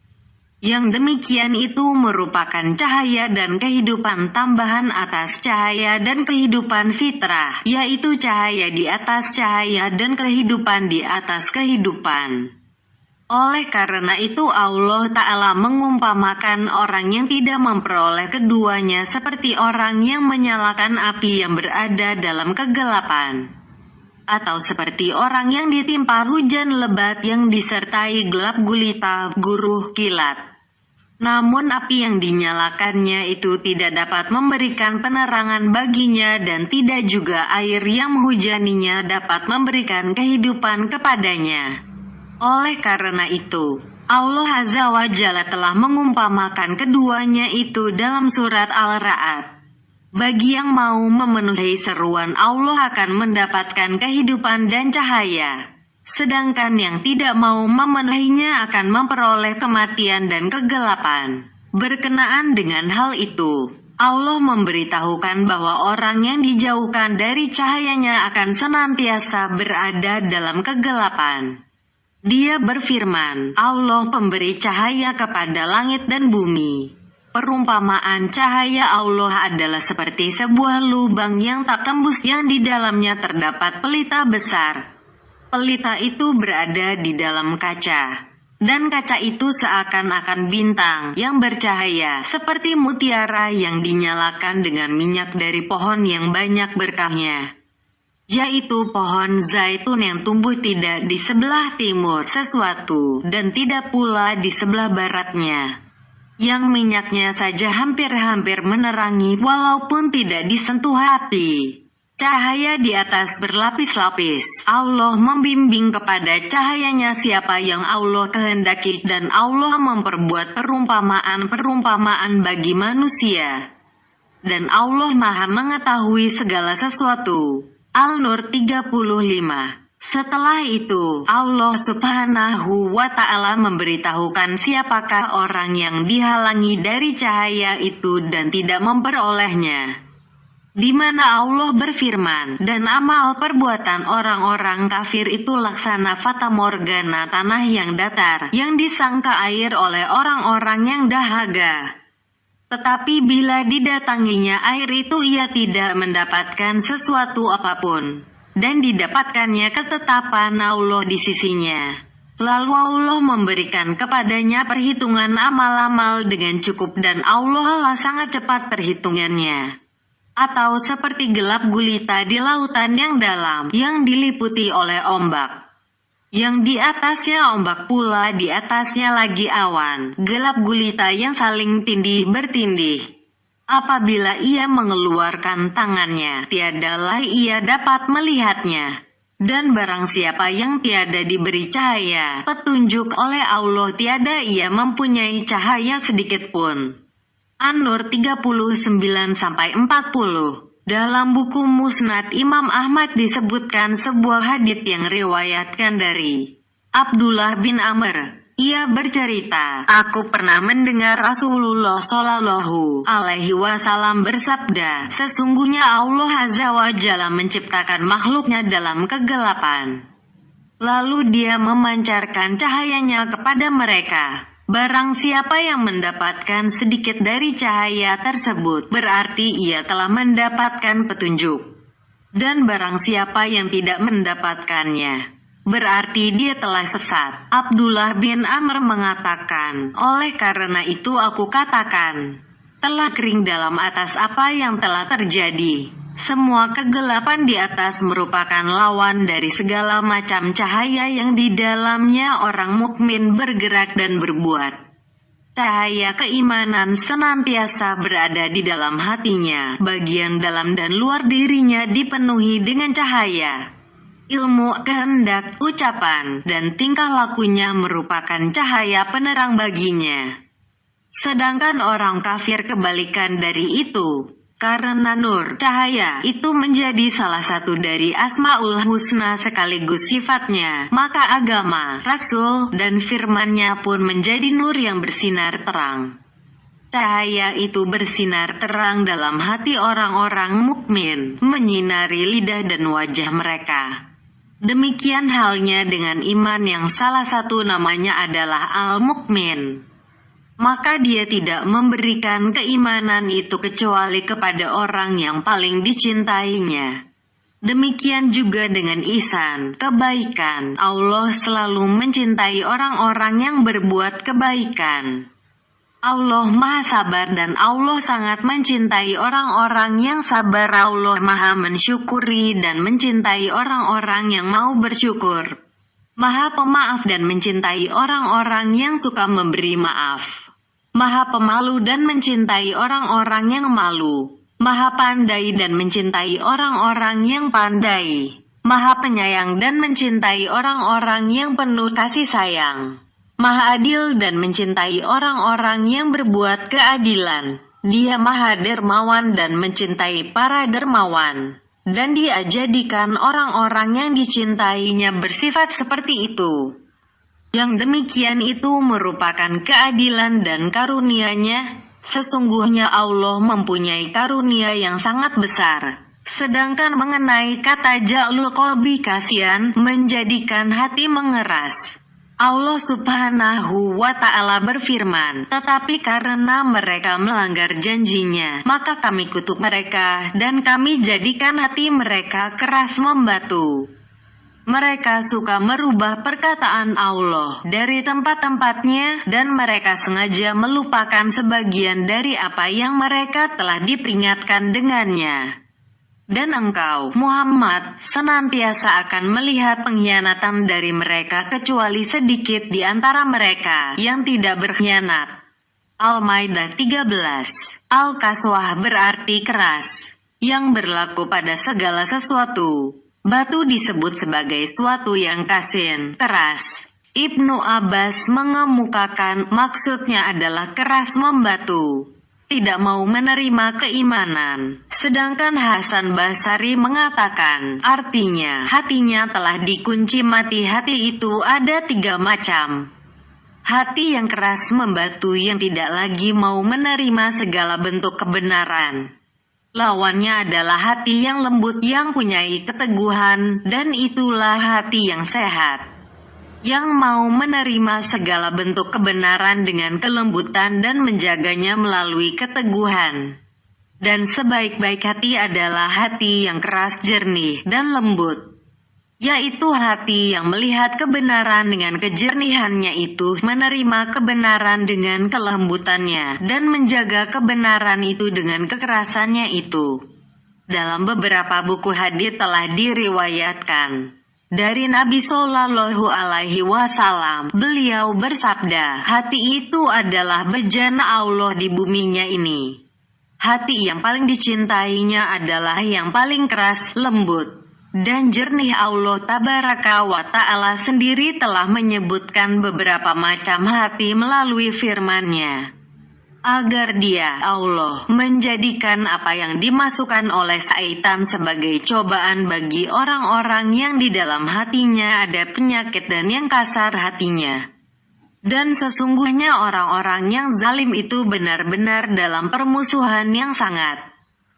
Yang demikian itu merupakan cahaya dan kehidupan tambahan atas cahaya dan kehidupan fitrah, yaitu cahaya di atas cahaya dan kehidupan di atas kehidupan. Oleh karena itu Allah Ta'ala mengumpamakan orang yang tidak memperoleh keduanya seperti orang yang menyalakan api yang berada dalam kegelapan, atau seperti orang yang ditimpa hujan lebat yang disertai gelap gulita, guruh kilat. Namun api yang dinyalakannya itu tidak dapat memberikan penerangan baginya dan tidak juga air yang menghujaninya dapat memberikan kehidupan kepadanya. Oleh karena itu, Allah Azza wa Jalla telah mengumpamakan keduanya itu dalam surat Al-Ra'd. Bagi yang mau memenuhi seruan Allah akan mendapatkan kehidupan dan cahaya. Sedangkan yang tidak mau memenuhinya akan memperoleh kematian dan kegelapan. Berkenaan dengan hal itu, Allah memberitahukan bahwa orang yang dijauhkan dari cahayanya akan senantiasa berada dalam kegelapan. Dia berfirman, Allah pemberi cahaya kepada langit dan bumi. Perumpamaan cahaya Allah adalah seperti sebuah lubang yang tak tembus yang di dalamnya terdapat pelita besar. Pelita itu berada di dalam kaca, dan kaca itu seakan-akan bintang yang bercahaya seperti mutiara yang dinyalakan dengan minyak dari pohon yang banyak berkahnya, yaitu pohon zaitun yang tumbuh tidak di sebelah timur sesuatu dan tidak pula di sebelah baratnya, yang minyaknya saja hampir-hampir menerangi walaupun tidak disentuh api. Cahaya di atas berlapis-lapis. Allah membimbing kepada cahayanya siapa yang Allah kehendaki dan Allah memperbuat perumpamaan-perumpamaan bagi manusia. Dan Allah Maha mengetahui segala sesuatu. Al-Nur 35. Setelah itu, Allah Subhanahu wa Ta'ala memberitahukan siapakah orang yang dihalangi dari cahaya itu dan tidak memperolehnya. di mana Allah berfirman, dan amal perbuatan orang-orang kafir itu laksana fata morgana, tanah yang datar, yang disangka air oleh orang-orang yang dahaga. Tetapi bila didatanginya air itu, ia tidak mendapatkan sesuatu apapun, dan didapatkannya ketetapan Allah di sisinya. Lalu Allah memberikan kepadanya perhitungan amal-amal dengan cukup, dan Allah lah sangat cepat perhitungannya. Atau seperti gelap gulita di lautan yang dalam, yang diliputi oleh ombak, yang di atasnya ombak pula, di atasnya lagi awan, gelap gulita yang saling tindih bertindih. Apabila ia mengeluarkan tangannya, tiadalah ia dapat melihatnya. Dan barang siapa yang tiada diberi cahaya petunjuk oleh Allah, tiada ia mempunyai cahaya sedikit pun. An-Nur 39-40. Dalam buku Musnad Imam Ahmad disebutkan sebuah hadits yang riwayatkan dari Abdullah bin Amr. Ia bercerita, aku pernah mendengar Rasulullah Shallallahu Alaihi Wasallam bersabda, sesungguhnya Allah Azza wa Jalla menciptakan makhluknya dalam kegelapan. Lalu dia memancarkan cahayanya kepada mereka. Barang siapa yang mendapatkan sedikit dari cahaya tersebut, berarti ia telah mendapatkan petunjuk. Dan barang siapa yang tidak mendapatkannya, berarti dia telah sesat. Abdullah bin Amr mengatakan, oleh karena itu aku katakan, telah kering dalam atas apa yang telah terjadi. Semua kegelapan di atas merupakan lawan dari segala macam cahaya yang di dalamnya orang mukmin bergerak dan berbuat. Cahaya keimanan senantiasa berada di dalam hatinya, bagian dalam dan luar dirinya dipenuhi dengan cahaya. Ilmu, kehendak, ucapan, dan tingkah lakunya merupakan cahaya penerang baginya. Sedangkan orang kafir kebalikan dari itu. Karena nur, cahaya, itu menjadi salah satu dari Asmaul Husna sekaligus sifatnya, maka agama, Rasul, dan firman-Nya pun menjadi nur yang bersinar terang. Cahaya itu bersinar terang dalam hati orang-orang mukmin, menyinari lidah dan wajah mereka. Demikian halnya dengan iman yang salah satu namanya adalah Al-Mukmin. Maka dia tidak memberikan keimanan itu kecuali kepada orang yang paling dicintainya. Demikian juga dengan ihsan, kebaikan. Allah selalu mencintai orang-orang yang berbuat kebaikan. Allah Maha Sabar dan Allah sangat mencintai orang-orang yang sabar. Allah Maha mensyukuri dan mencintai orang-orang yang mau bersyukur. Maha Pemaaf dan mencintai orang-orang yang suka memberi maaf. Maha Pemalu dan mencintai orang-orang yang malu. Maha Pandai dan mencintai orang-orang yang pandai. Maha Penyayang dan mencintai orang-orang yang penuh kasih sayang. Maha Adil dan mencintai orang-orang yang berbuat keadilan. Dia Maha Dermawan dan mencintai para dermawan. Dan dia jadikan orang-orang yang dicintainya bersifat seperti itu. Yang demikian itu merupakan keadilan dan karunia-Nya. Sesungguhnya Allah mempunyai karunia yang sangat besar. Sedangkan mengenai kata ja'lul qalbi kasihan, menjadikan hati mengeras. Allah Subhanahu wa Ta'ala berfirman, tetapi karena mereka melanggar janjinya, maka kami kutuk mereka dan kami jadikan hati mereka keras membatu. Mereka suka merubah perkataan Allah dari tempat-tempatnya dan mereka sengaja melupakan sebagian dari apa yang mereka telah diperingatkan dengannya. Dan engkau, Muhammad, senantiasa akan melihat pengkhianatan dari mereka kecuali sedikit di antara mereka yang tidak berkhianat. Al-Maidah 13. Al-Qaswah berarti keras, yang berlaku pada segala sesuatu. Batu disebut sebagai suatu yang kasin, keras. Ibnu Abbas mengemukakan maksudnya adalah keras membatu, tidak mau menerima keimanan. Sedangkan Hasan Basri mengatakan, artinya hatinya telah dikunci mati. Hati itu ada 3 macam. Hati yang keras membatu yang tidak lagi mau menerima segala bentuk kebenaran. Lawannya adalah hati yang lembut yang punyai keteguhan, dan itulah hati yang sehat, yang mau menerima segala bentuk kebenaran dengan kelembutan dan menjaganya melalui keteguhan. Dan sebaik-baik hati adalah hati yang keras, jernih, dan lembut, yaitu hati yang melihat kebenaran dengan kejernihannya itu, menerima kebenaran dengan kelembutannya, dan menjaga kebenaran itu dengan kekerasannya itu. Dalam beberapa buku hadits telah diriwayatkan dari Nabi Shallallahu Alaihi Wasallam, beliau bersabda, hati itu adalah bejana Allah di buminya ini. Hati yang paling dicintainya adalah yang paling keras, lembut, dan jernih. Allah Tabaraka wa Ta'ala sendiri telah menyebutkan beberapa macam hati melalui firman-Nya, agar Dia, Allah, menjadikan apa yang dimasukkan oleh syaitan sebagai cobaan bagi orang-orang yang di dalam hatinya ada penyakit dan yang kasar hatinya. Dan sesungguhnya orang-orang yang zalim itu benar-benar dalam permusuhan yang sangat.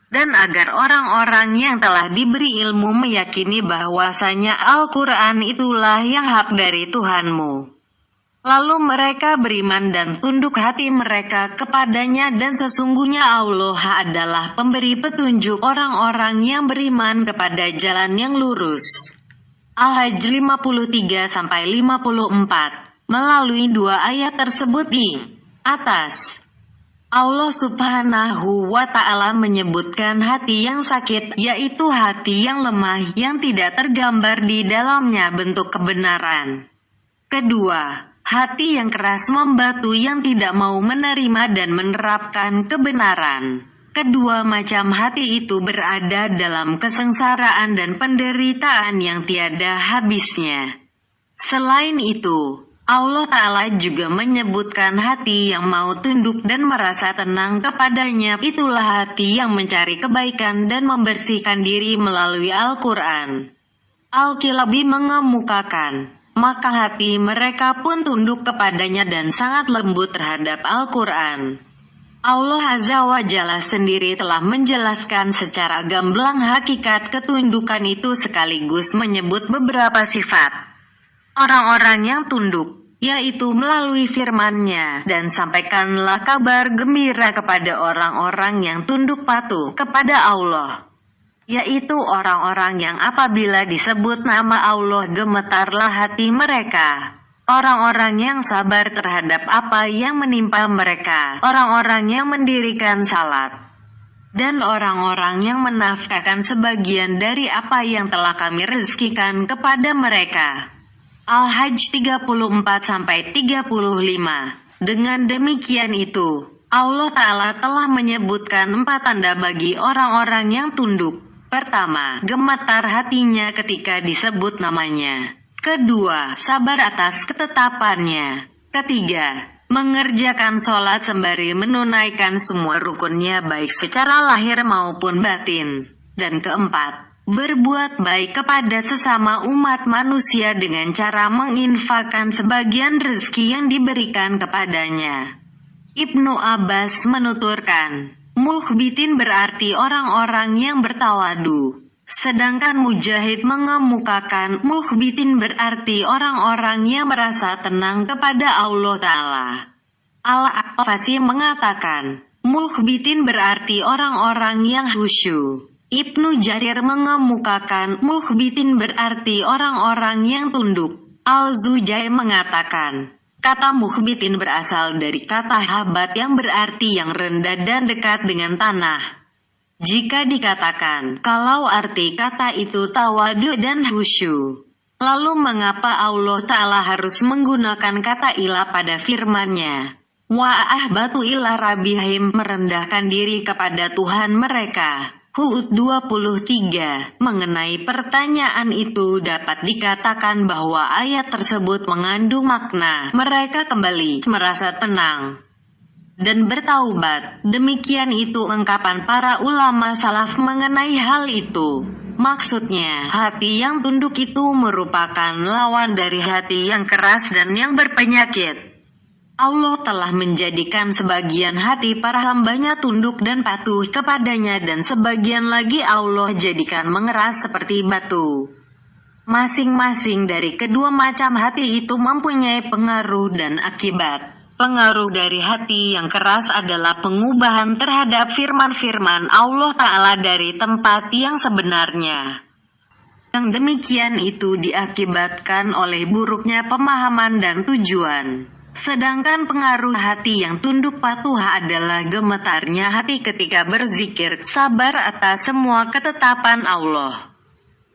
Dan agar orang-orang yang telah diberi ilmu meyakini bahwasanya Al-Quran itulah yang hak dari Tuhanmu. Lalu mereka beriman dan tunduk hati mereka kepadanya, dan sesungguhnya Allah adalah pemberi petunjuk orang-orang yang beriman kepada jalan yang lurus. Al-Hajj 53-54. Melalui dua ayat tersebut di atas, Allah Subhanahu wa Ta'ala menyebutkan hati yang sakit, yaitu hati yang lemah yang tidak tergambar di dalamnya bentuk kebenaran. Kedua, hati yang keras membatu yang tidak mau menerima dan menerapkan kebenaran. Kedua macam hati itu berada dalam kesengsaraan dan penderitaan yang tiada habisnya. Selain itu, Allah Ta'ala juga menyebutkan hati yang mau tunduk dan merasa tenang kepadanya. Itulah hati yang mencari kebaikan dan membersihkan diri melalui Al-Quran. Al-Kilabi mengemukakan, maka hati mereka pun tunduk kepadanya dan sangat lembut terhadap Al-Quran. Allah Azza wa Jalla sendiri telah menjelaskan secara gamblang hakikat ketundukan itu sekaligus menyebut beberapa sifat orang-orang yang tunduk, yaitu melalui firman-Nya, dan sampaikanlah kabar gembira kepada orang-orang yang tunduk patuh kepada Allah, yaitu orang-orang yang apabila disebut nama Allah gemetarlah hati mereka, orang-orang yang sabar terhadap apa yang menimpa mereka, orang-orang yang mendirikan salat, dan orang-orang yang menafkahkan sebagian dari apa yang telah kami rezekikan kepada mereka. Al-Hajj 34-35. Dengan demikian itu, Allah Ta'ala telah menyebutkan 4 tanda bagi orang-orang yang tunduk. Pertama, gemetar hatinya ketika disebut namanya. Kedua, sabar atas ketetapannya. Ketiga, mengerjakan sholat sembari menunaikan semua rukunnya baik secara lahir maupun batin. Dan keempat, berbuat baik kepada sesama umat manusia dengan cara menginfakkan sebagian rezeki yang diberikan kepadanya. Ibnu Abbas menuturkan, mukhbitin berarti orang-orang yang bertawadu. Sedangkan Mujahid mengemukakan, mukhbitin berarti orang-orang yang merasa tenang kepada Allah Ta'ala. Al-Afasi mengatakan, mukhbitin berarti orang-orang yang khusyuk. Ibnu Jarir mengemukakan, mukhbitin berarti orang-orang yang tunduk. Al-Zujai mengatakan, kata mukhbitin berasal dari kata habat yang berarti yang rendah dan dekat dengan tanah. Jika dikatakan, kalau arti kata itu tawadu dan khusyuk, lalu mengapa Allah Ta'ala harus menggunakan kata ilah pada firman-Nya? Wa ahbatu ila rabbihim, merendahkan diri kepada Tuhan mereka. Hud 23. Mengenai pertanyaan itu dapat dikatakan bahwa ayat tersebut mengandung makna mereka kembali merasa tenang dan bertaubat. Demikian itu ungkapan para ulama salaf mengenai hal itu. Maksudnya, hati yang tunduk itu merupakan lawan dari hati yang keras dan yang berpenyakit. Allah telah menjadikan sebagian hati para hambanya tunduk dan patuh kepadanya dan sebagian lagi Allah jadikan mengeras seperti batu. Masing-masing dari kedua macam hati itu mempunyai pengaruh dan akibat. Pengaruh dari hati yang keras adalah pengubahan terhadap firman-firman Allah Ta'ala dari tempat yang sebenarnya. Yang demikian itu diakibatkan oleh buruknya pemahaman dan tujuan. Sedangkan pengaruh hati yang tunduk patuh adalah gemetarnya hati ketika berzikir, sabar atas semua ketetapan Allah,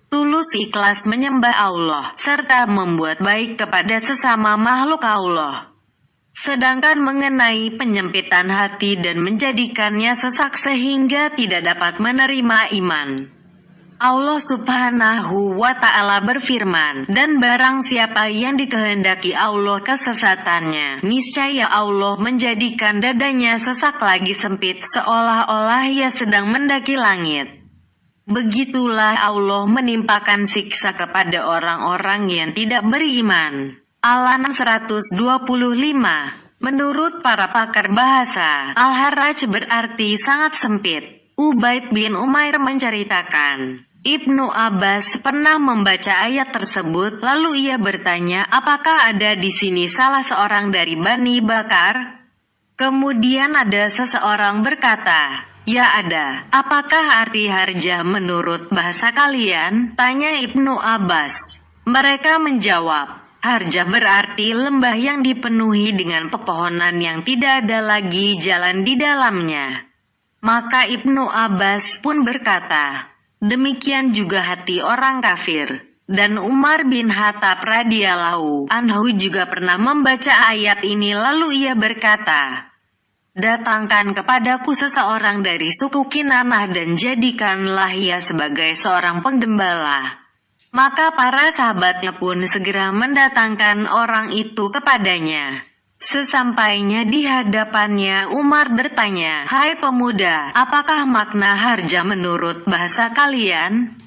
tulus ikhlas menyembah Allah, serta membuat baik kepada sesama makhluk Allah. Sedangkan mengenai penyempitan hati dan menjadikannya sesak sehingga tidak dapat menerima iman, Allah Subhanahu wa Ta'ala berfirman, dan barang siapa yang dikehendaki Allah kesesatannya, niscaya Allah menjadikan dadanya sesak lagi sempit seolah-olah ia sedang mendaki langit. Begitulah Allah menimpakan siksa kepada orang-orang yang tidak beriman. Al-An'am 125. Menurut para pakar bahasa, Al-Haraj berarti sangat sempit. Ubaid bin Umair menceritakan, Ibnu Abbas pernah membaca ayat tersebut, lalu ia bertanya, apakah ada di sini salah seorang dari Bani Bakar? Kemudian ada seseorang berkata, ya ada. Apakah arti harjah menurut bahasa kalian? Tanya Ibnu Abbas. Mereka menjawab, harjah berarti lembah yang dipenuhi dengan pepohonan yang tidak ada lagi jalan di dalamnya. Maka Ibnu Abbas pun berkata, demikian juga hati orang kafir. Dan Umar bin Khattab radhiyallahu anhu juga pernah membaca ayat ini lalu ia berkata, datangkan kepadaku seseorang dari suku Kinanah dan jadikanlah ia sebagai seorang penggembala. Maka para sahabatnya pun segera mendatangkan orang itu kepadanya. Sesampainya di hadapannya, Umar bertanya, hai pemuda, apakah makna harjah menurut bahasa kalian?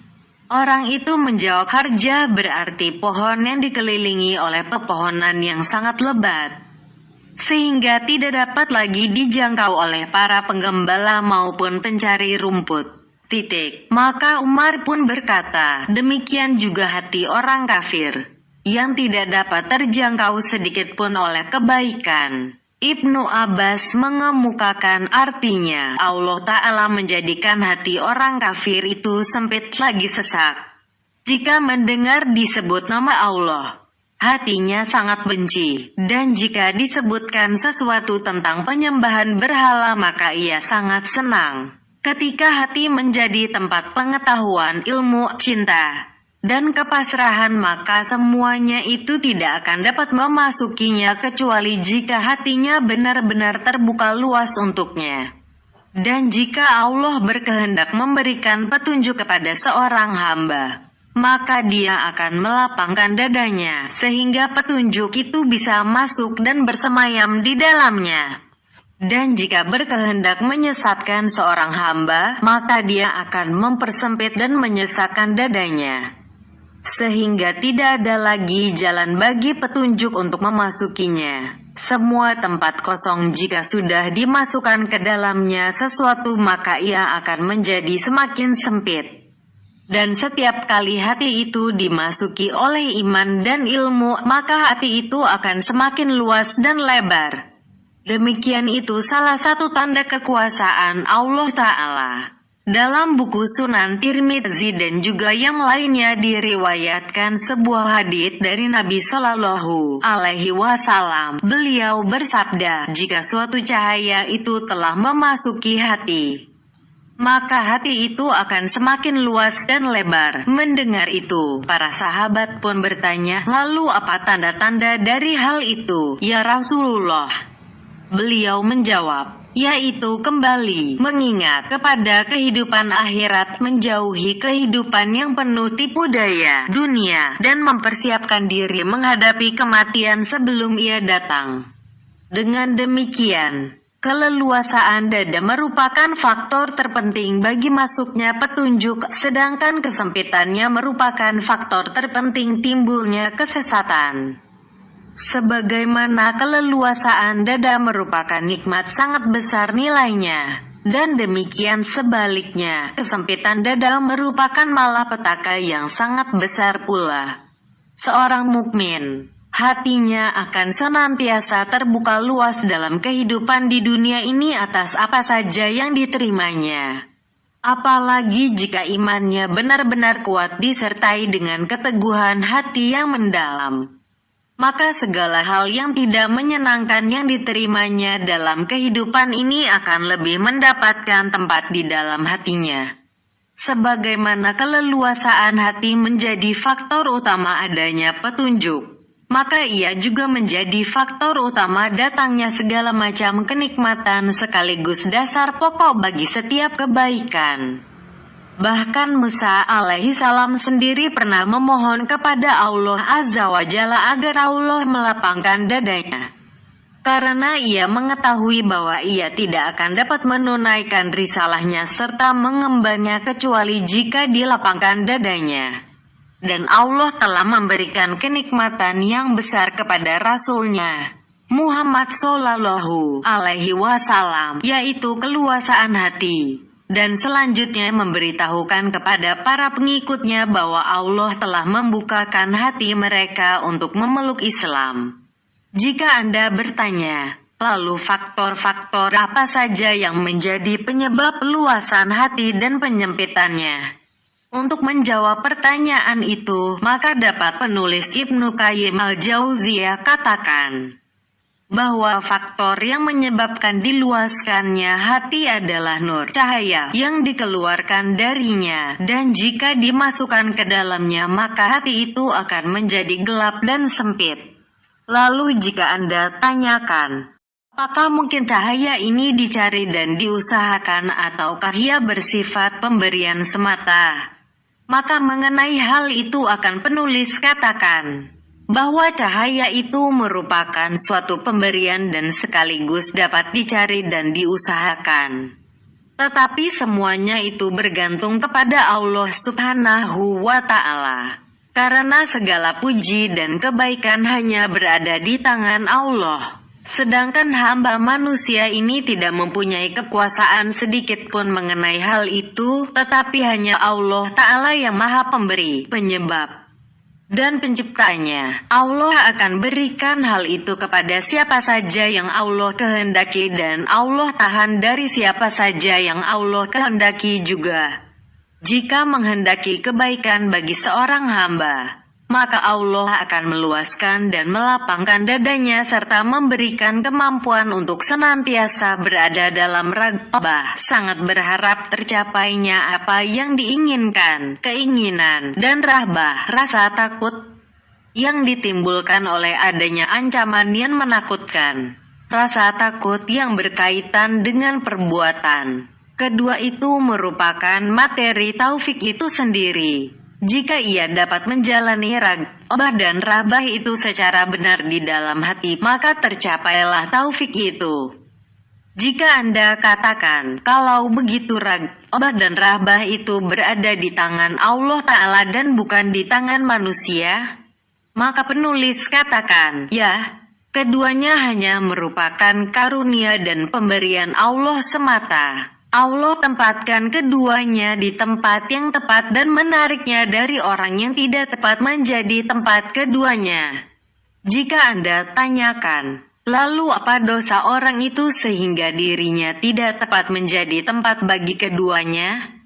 Orang itu menjawab, harjah berarti pohon yang dikelilingi oleh pepohonan yang sangat lebat, sehingga tidak dapat lagi dijangkau oleh para penggembala maupun pencari rumput. Maka Umar pun berkata, demikian juga hati orang kafir, yang tidak dapat terjangkau sedikit pun oleh kebaikan. Ibnu Abbas mengemukakan artinya, Allah Ta'ala menjadikan hati orang kafir itu sempit lagi sesak. Jika mendengar disebut nama Allah, hatinya sangat benci, dan jika disebutkan sesuatu tentang penyembahan berhala maka ia sangat senang. Ketika hati menjadi tempat pengetahuan, ilmu, cinta, dan kepasrahan maka semuanya itu tidak akan dapat memasukinya kecuali jika hatinya benar-benar terbuka luas untuknya. Dan jika Allah berkehendak memberikan petunjuk kepada seorang hamba, maka dia akan melapangkan dadanya sehingga petunjuk itu bisa masuk dan bersemayam di dalamnya. Dan jika berkehendak menyesatkan seorang hamba, maka dia akan mempersempit dan menyesatkan dadanya, sehingga tidak ada lagi jalan bagi petunjuk untuk memasukinya. Semua tempat kosong jika sudah dimasukkan ke dalamnya sesuatu maka ia akan menjadi semakin sempit. Dan setiap kali hati itu dimasuki oleh iman dan ilmu, maka hati itu akan semakin luas dan lebar. Demikian itu salah satu tanda kekuasaan Allah Ta'ala. Dalam buku Sunan Tirmidzi dan juga yang lainnya diriwayatkan sebuah hadits dari Nabi Shallallahu Alaihi Wasallam. Beliau bersabda, jika suatu cahaya itu telah memasuki hati, maka hati itu akan semakin luas dan lebar. Mendengar itu, para sahabat pun bertanya, lalu apa tanda-tanda dari hal itu, ya Rasulullah? Beliau menjawab, yaitu kembali mengingat kepada kehidupan akhirat, menjauhi kehidupan yang penuh tipu daya dunia, dan mempersiapkan diri menghadapi kematian sebelum ia datang. Dengan demikian, keleluasaan dada merupakan faktor terpenting bagi masuknya petunjuk, sedangkan kesempitannya merupakan faktor terpenting timbulnya kesesatan. Sebagaimana keleluasaan dada merupakan nikmat sangat besar nilainya, dan demikian sebaliknya, kesempitan dada merupakan malapetaka yang sangat besar pula. Seorang mukmin, hatinya akan senantiasa terbuka luas dalam kehidupan di dunia ini atas apa saja yang diterimanya. Apalagi jika imannya benar-benar kuat disertai dengan keteguhan hati yang mendalam. Maka segala hal yang tidak menyenangkan yang diterimanya dalam kehidupan ini akan lebih mendapatkan tempat di dalam hatinya. Sebagaimana keleluasaan hati menjadi faktor utama adanya petunjuk, maka ia juga menjadi faktor utama datangnya segala macam kenikmatan sekaligus dasar pokok bagi setiap kebaikan. Bahkan Musa alaihi salam sendiri pernah memohon kepada Allah Azza wa Jalla agar Allah melapangkan dadanya. Karena ia mengetahui bahwa ia tidak akan dapat menunaikan risalahnya serta mengembannya kecuali jika dilapangkan dadanya. Dan Allah telah memberikan kenikmatan yang besar kepada Rasul-Nya Muhammad Sallallahu Alaihi Wasallam, yaitu keluasaan hati. Dan selanjutnya memberitahukan kepada para pengikutnya bahwa Allah telah membukakan hati mereka untuk memeluk Islam. Jika Anda bertanya, lalu faktor-faktor apa saja yang menjadi penyebab luasan hati dan penyempitannya? Untuk menjawab pertanyaan itu, maka dapat penulis Ibnu Qayyim al-Jauziyah katakan bahwa faktor yang menyebabkan diluaskannya hati adalah nur cahaya yang dikeluarkan darinya, dan jika dimasukkan ke dalamnya maka hati itu akan menjadi gelap dan sempit. Lalu jika Anda tanyakan, apakah mungkin cahaya ini dicari dan diusahakan ataukah ia bersifat pemberian semata? Maka mengenai hal itu akan penulis katakan bahwa cahaya itu merupakan suatu pemberian dan sekaligus dapat dicari dan diusahakan. Tetapi semuanya itu bergantung kepada Allah Subhanahu wa Ta'ala. Karena segala puji dan kebaikan hanya berada di tangan Allah. Sedangkan hamba manusia ini tidak mempunyai kekuasaan sedikit pun mengenai hal itu, tetapi hanya Allah Ta'ala yang Maha Pemberi, Penyebab, dan penciptanya. Allah akan berikan hal itu kepada siapa saja yang Allah kehendaki, dan Allah tahan dari siapa saja yang Allah kehendaki juga. Jika menghendaki kebaikan bagi seorang hamba, maka Allah akan meluaskan dan melapangkan dadanya serta memberikan kemampuan untuk senantiasa berada dalam ragabah, sangat berharap tercapainya apa yang diinginkan, keinginan, dan rahbah, rasa takut yang ditimbulkan oleh adanya ancaman yang menakutkan, rasa takut yang berkaitan dengan perbuatan. Kedua itu merupakan materi taufik itu sendiri. Jika ia dapat menjalani ragabah dan rahbah itu secara benar di dalam hati, maka tercapailah taufik itu. Jika Anda katakan, kalau begitu ragabah dan rahbah itu berada di tangan Allah Ta'ala dan bukan di tangan manusia, maka penulis katakan, ya, keduanya hanya merupakan karunia dan pemberian Allah semata. Allah tempatkan keduanya di tempat yang tepat dan menariknya dari orang yang tidak tepat menjadi tempat keduanya. Jika Anda tanyakan, lalu apa dosa orang itu sehingga dirinya tidak tepat menjadi tempat bagi keduanya?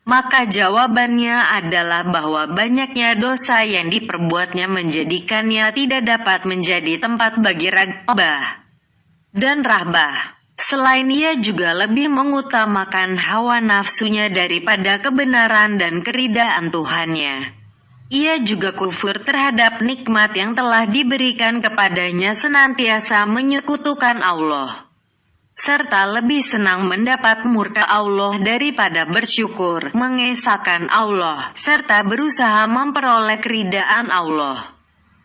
Maka jawabannya adalah bahwa banyaknya dosa yang diperbuatnya menjadikannya tidak dapat menjadi tempat bagi ragabah dan rahbah. Selain ia juga lebih mengutamakan hawa nafsunya daripada kebenaran dan keridaan Tuhannya. Ia juga kufur terhadap nikmat yang telah diberikan kepadanya, senantiasa menyekutukan Allah, serta lebih senang mendapat murka Allah daripada bersyukur, mengesahkan Allah, serta berusaha memperoleh keridaan Allah.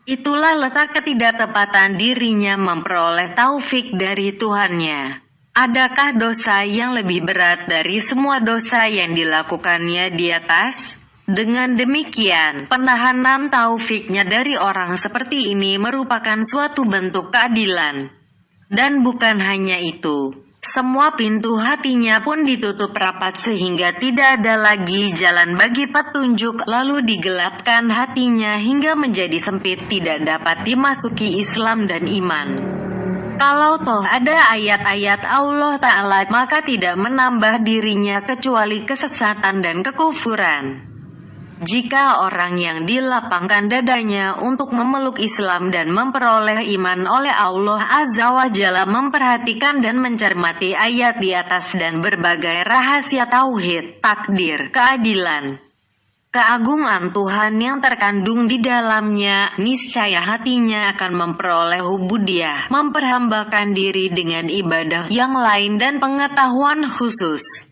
Itulah letak ketidaktepatan dirinya memperoleh taufik dari Tuhannya. Adakah dosa yang lebih berat dari semua dosa yang dilakukannya di atas? Dengan demikian, penahanan taufiknya dari orang seperti ini merupakan suatu bentuk keadilan. Dan bukan hanya itu, semua pintu hatinya pun ditutup rapat sehingga tidak ada lagi jalan bagi petunjuk, lalu digelapkan hatinya hingga menjadi sempit, tidak dapat dimasuki Islam dan iman. Kalau toh ada ayat-ayat Allah Ta'ala, maka tidak menambah dirinya kecuali kesesatan dan kekufuran. Jika orang yang dilapangkan dadanya untuk memeluk Islam dan memperoleh iman oleh Allah Azza wa Jalla, memperhatikan dan mencermati ayat di atas dan berbagai rahasia tauhid, takdir, keadilan, keagungan Tuhan yang terkandung di dalamnya, niscaya hatinya akan memperoleh ubudiyah, memperhambakan diri dengan ibadah yang lain dan pengetahuan khusus.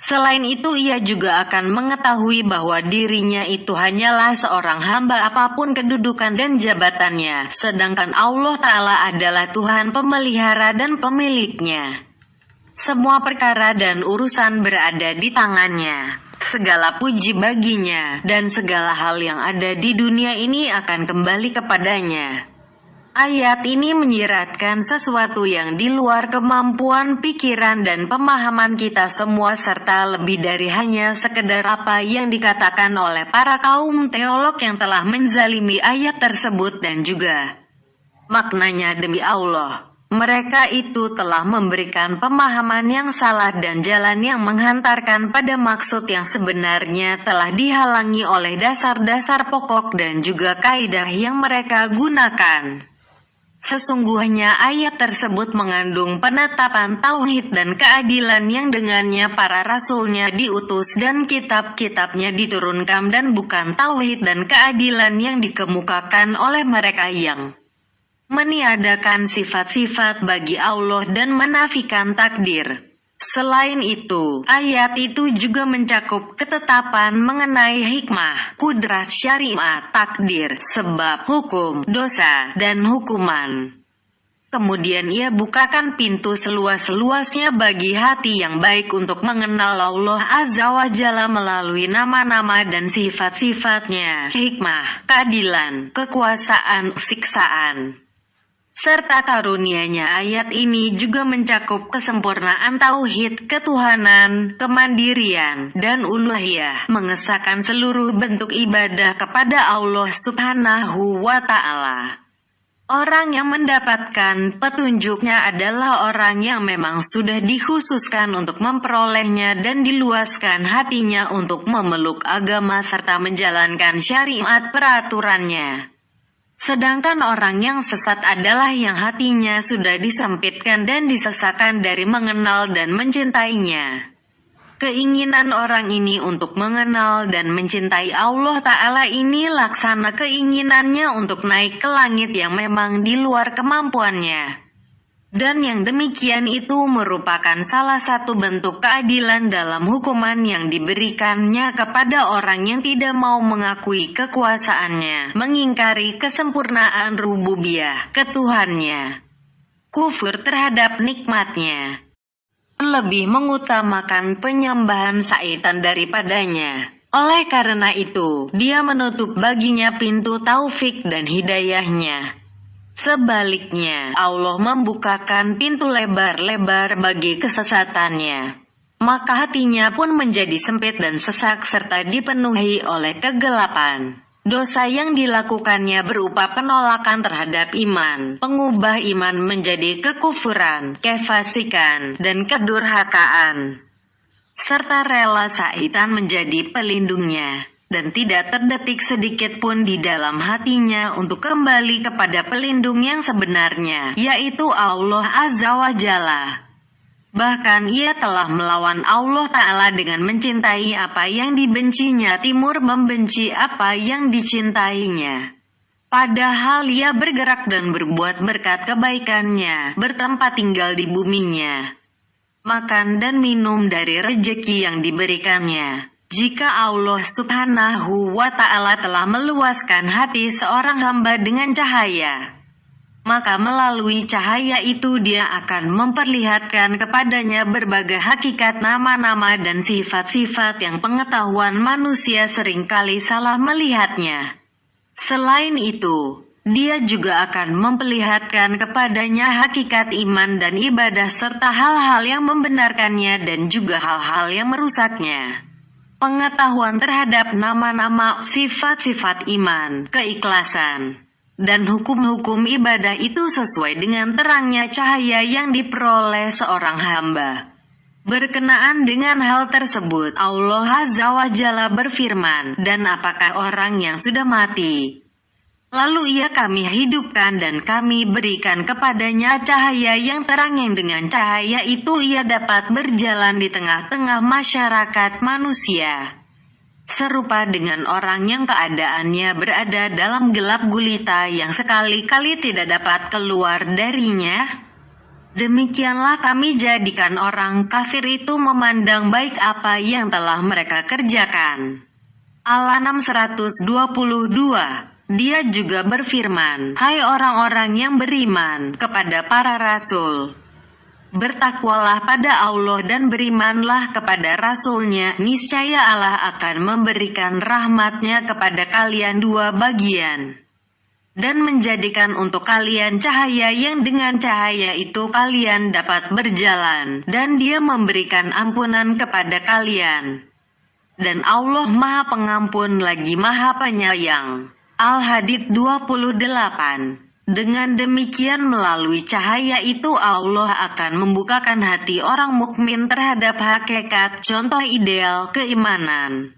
Selain itu, ia juga akan mengetahui bahwa dirinya itu hanyalah seorang hamba apapun kedudukan dan jabatannya, sedangkan Allah Ta'ala adalah Tuhan pemelihara dan pemiliknya. Semua perkara dan urusan berada di tangannya. Segala puji baginya, dan segala hal yang ada di dunia ini akan kembali kepadanya. Ayat ini menyiratkan sesuatu yang di luar kemampuan pikiran dan pemahaman kita semua, serta lebih dari hanya sekedar apa yang dikatakan oleh para kaum teolog yang telah menzalimi ayat tersebut, dan juga maknanya demi Allah, mereka itu telah memberikan pemahaman yang salah dan jalan yang menghantarkan pada maksud yang sebenarnya telah dihalangi oleh dasar-dasar pokok dan juga kaidah yang mereka gunakan. Sesungguhnya ayat tersebut mengandung penetapan tauhid dan keadilan yang dengannya para rasulnya diutus dan kitab-kitabnya diturunkan, dan bukan tauhid dan keadilan yang dikemukakan oleh mereka yang meniadakan sifat-sifat bagi Allah dan menafikan takdir. Selain itu, ayat itu juga mencakup ketetapan mengenai hikmah, kudrat syariat, takdir, sebab, hukum, dosa, dan hukuman. Kemudian ia bukakan pintu seluas-luasnya bagi hati yang baik untuk mengenal Allah Azza wa Jalla melalui nama-nama dan sifat-sifatnya, hikmah, keadilan, kekuasaan, siksaan, serta karunia-Nya. Ayat ini juga mencakup kesempurnaan tauhid, ketuhanan, kemandirian, dan uluhiyah, mengesahkan seluruh bentuk ibadah kepada Allah Subhanahu wa Ta'ala. Orang yang mendapatkan petunjuknya adalah orang yang memang sudah dikhususkan untuk memperolehnya dan diluaskan hatinya untuk memeluk agama serta menjalankan syariat peraturannya. Sedangkan orang yang sesat adalah yang hatinya sudah disempitkan dan disesatkan dari mengenal dan mencintainya. Keinginan orang ini untuk mengenal dan mencintai Allah Ta'ala ini laksana keinginannya untuk naik ke langit yang memang di luar kemampuannya. Dan yang demikian itu merupakan salah satu bentuk keadilan dalam hukuman yang diberikannya kepada orang yang tidak mau mengakui kekuasaannya, mengingkari kesempurnaan rububiyah, ketuhannya, kufur terhadap nikmatnya, lebih mengutamakan penyembahan syaitan daripadanya. Oleh karena itu, dia menutup baginya pintu taufik dan hidayahnya. Sebaliknya, Allah membukakan pintu lebar-lebar bagi kesesatannya. Maka hatinya pun menjadi sempit dan sesak serta dipenuhi oleh kegelapan. Dosa yang dilakukannya berupa penolakan terhadap iman, pengubah iman menjadi kekufuran, kefasikan, dan kedurhakaan, serta rela syaitan menjadi pelindungnya. Dan tidak terdetik sedikit pun di dalam hatinya untuk kembali kepada pelindung yang sebenarnya, yaitu Allah Azza wa Jalla. Bahkan ia telah melawan Allah Ta'ala dengan mencintai apa yang dibencinya, timur membenci apa yang dicintainya. Padahal ia bergerak dan berbuat berkat kebaikannya, bertempat tinggal di buminya, makan dan minum dari rejeki yang diberikannya. Jika Allah Subhanahu wa Ta'ala telah meluaskan hati seorang hamba dengan cahaya, Maka melalui cahaya itu dia akan memperlihatkan kepadanya berbagai hakikat nama-nama dan sifat-sifat yang pengetahuan manusia seringkali salah melihatnya. Selain itu, dia juga akan memperlihatkan kepadanya hakikat iman dan ibadah serta hal-hal yang membenarkannya dan juga hal-hal yang merusaknya. Pengetahuan terhadap nama-nama, sifat-sifat iman, keikhlasan, dan hukum-hukum ibadah itu sesuai dengan terangnya cahaya yang diperoleh seorang hamba. Berkenaan dengan hal tersebut, Allah Azza wa Jalla berfirman, "Dan apakah orang yang sudah mati, lalu ia kami hidupkan dan kami berikan kepadanya cahaya yang terang yang dengan cahaya itu ia dapat berjalan di tengah-tengah masyarakat manusia. Serupa dengan orang yang keadaannya berada dalam gelap gulita yang sekali-kali tidak dapat keluar darinya. Demikianlah kami jadikan orang kafir itu memandang baik apa yang telah mereka kerjakan." Al-An'am 122. Dia juga berfirman, "Hai orang-orang yang beriman kepada para rasul, bertakwalah pada Allah dan berimanlah kepada Rasul-Nya, niscaya Allah akan memberikan rahmat-Nya kepada kalian dua bagian, dan menjadikan untuk kalian cahaya yang dengan cahaya itu kalian dapat berjalan, dan Dia memberikan ampunan kepada kalian. Dan Allah Maha Pengampun lagi Maha Penyayang." Al-Hadid 28. Dengan demikian melalui cahaya itu Allah akan membukakan hati orang mukmin terhadap hakikat contoh ideal keimanan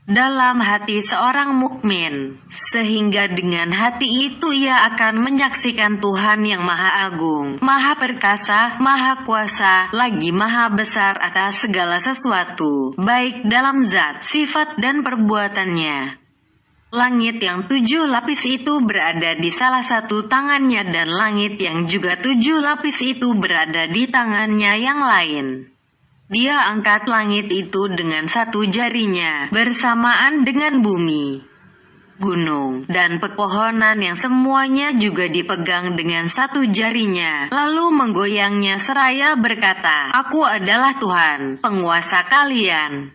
dalam hati seorang mukmin, sehingga dengan hati itu ia akan menyaksikan Tuhan yang Maha Agung, Maha Perkasa, Maha Kuasa, lagi Maha Besar atas segala sesuatu, baik dalam zat, sifat dan perbuatannya. Langit yang 7 lapis itu berada di salah satu tangannya dan langit yang juga 7 lapis itu berada di tangannya yang lain. Dia angkat langit itu dengan satu jarinya, bersamaan dengan bumi, gunung, dan pepohonan yang semuanya juga dipegang dengan satu jarinya, lalu menggoyangnya seraya berkata, "Aku adalah Tuhan, penguasa kalian."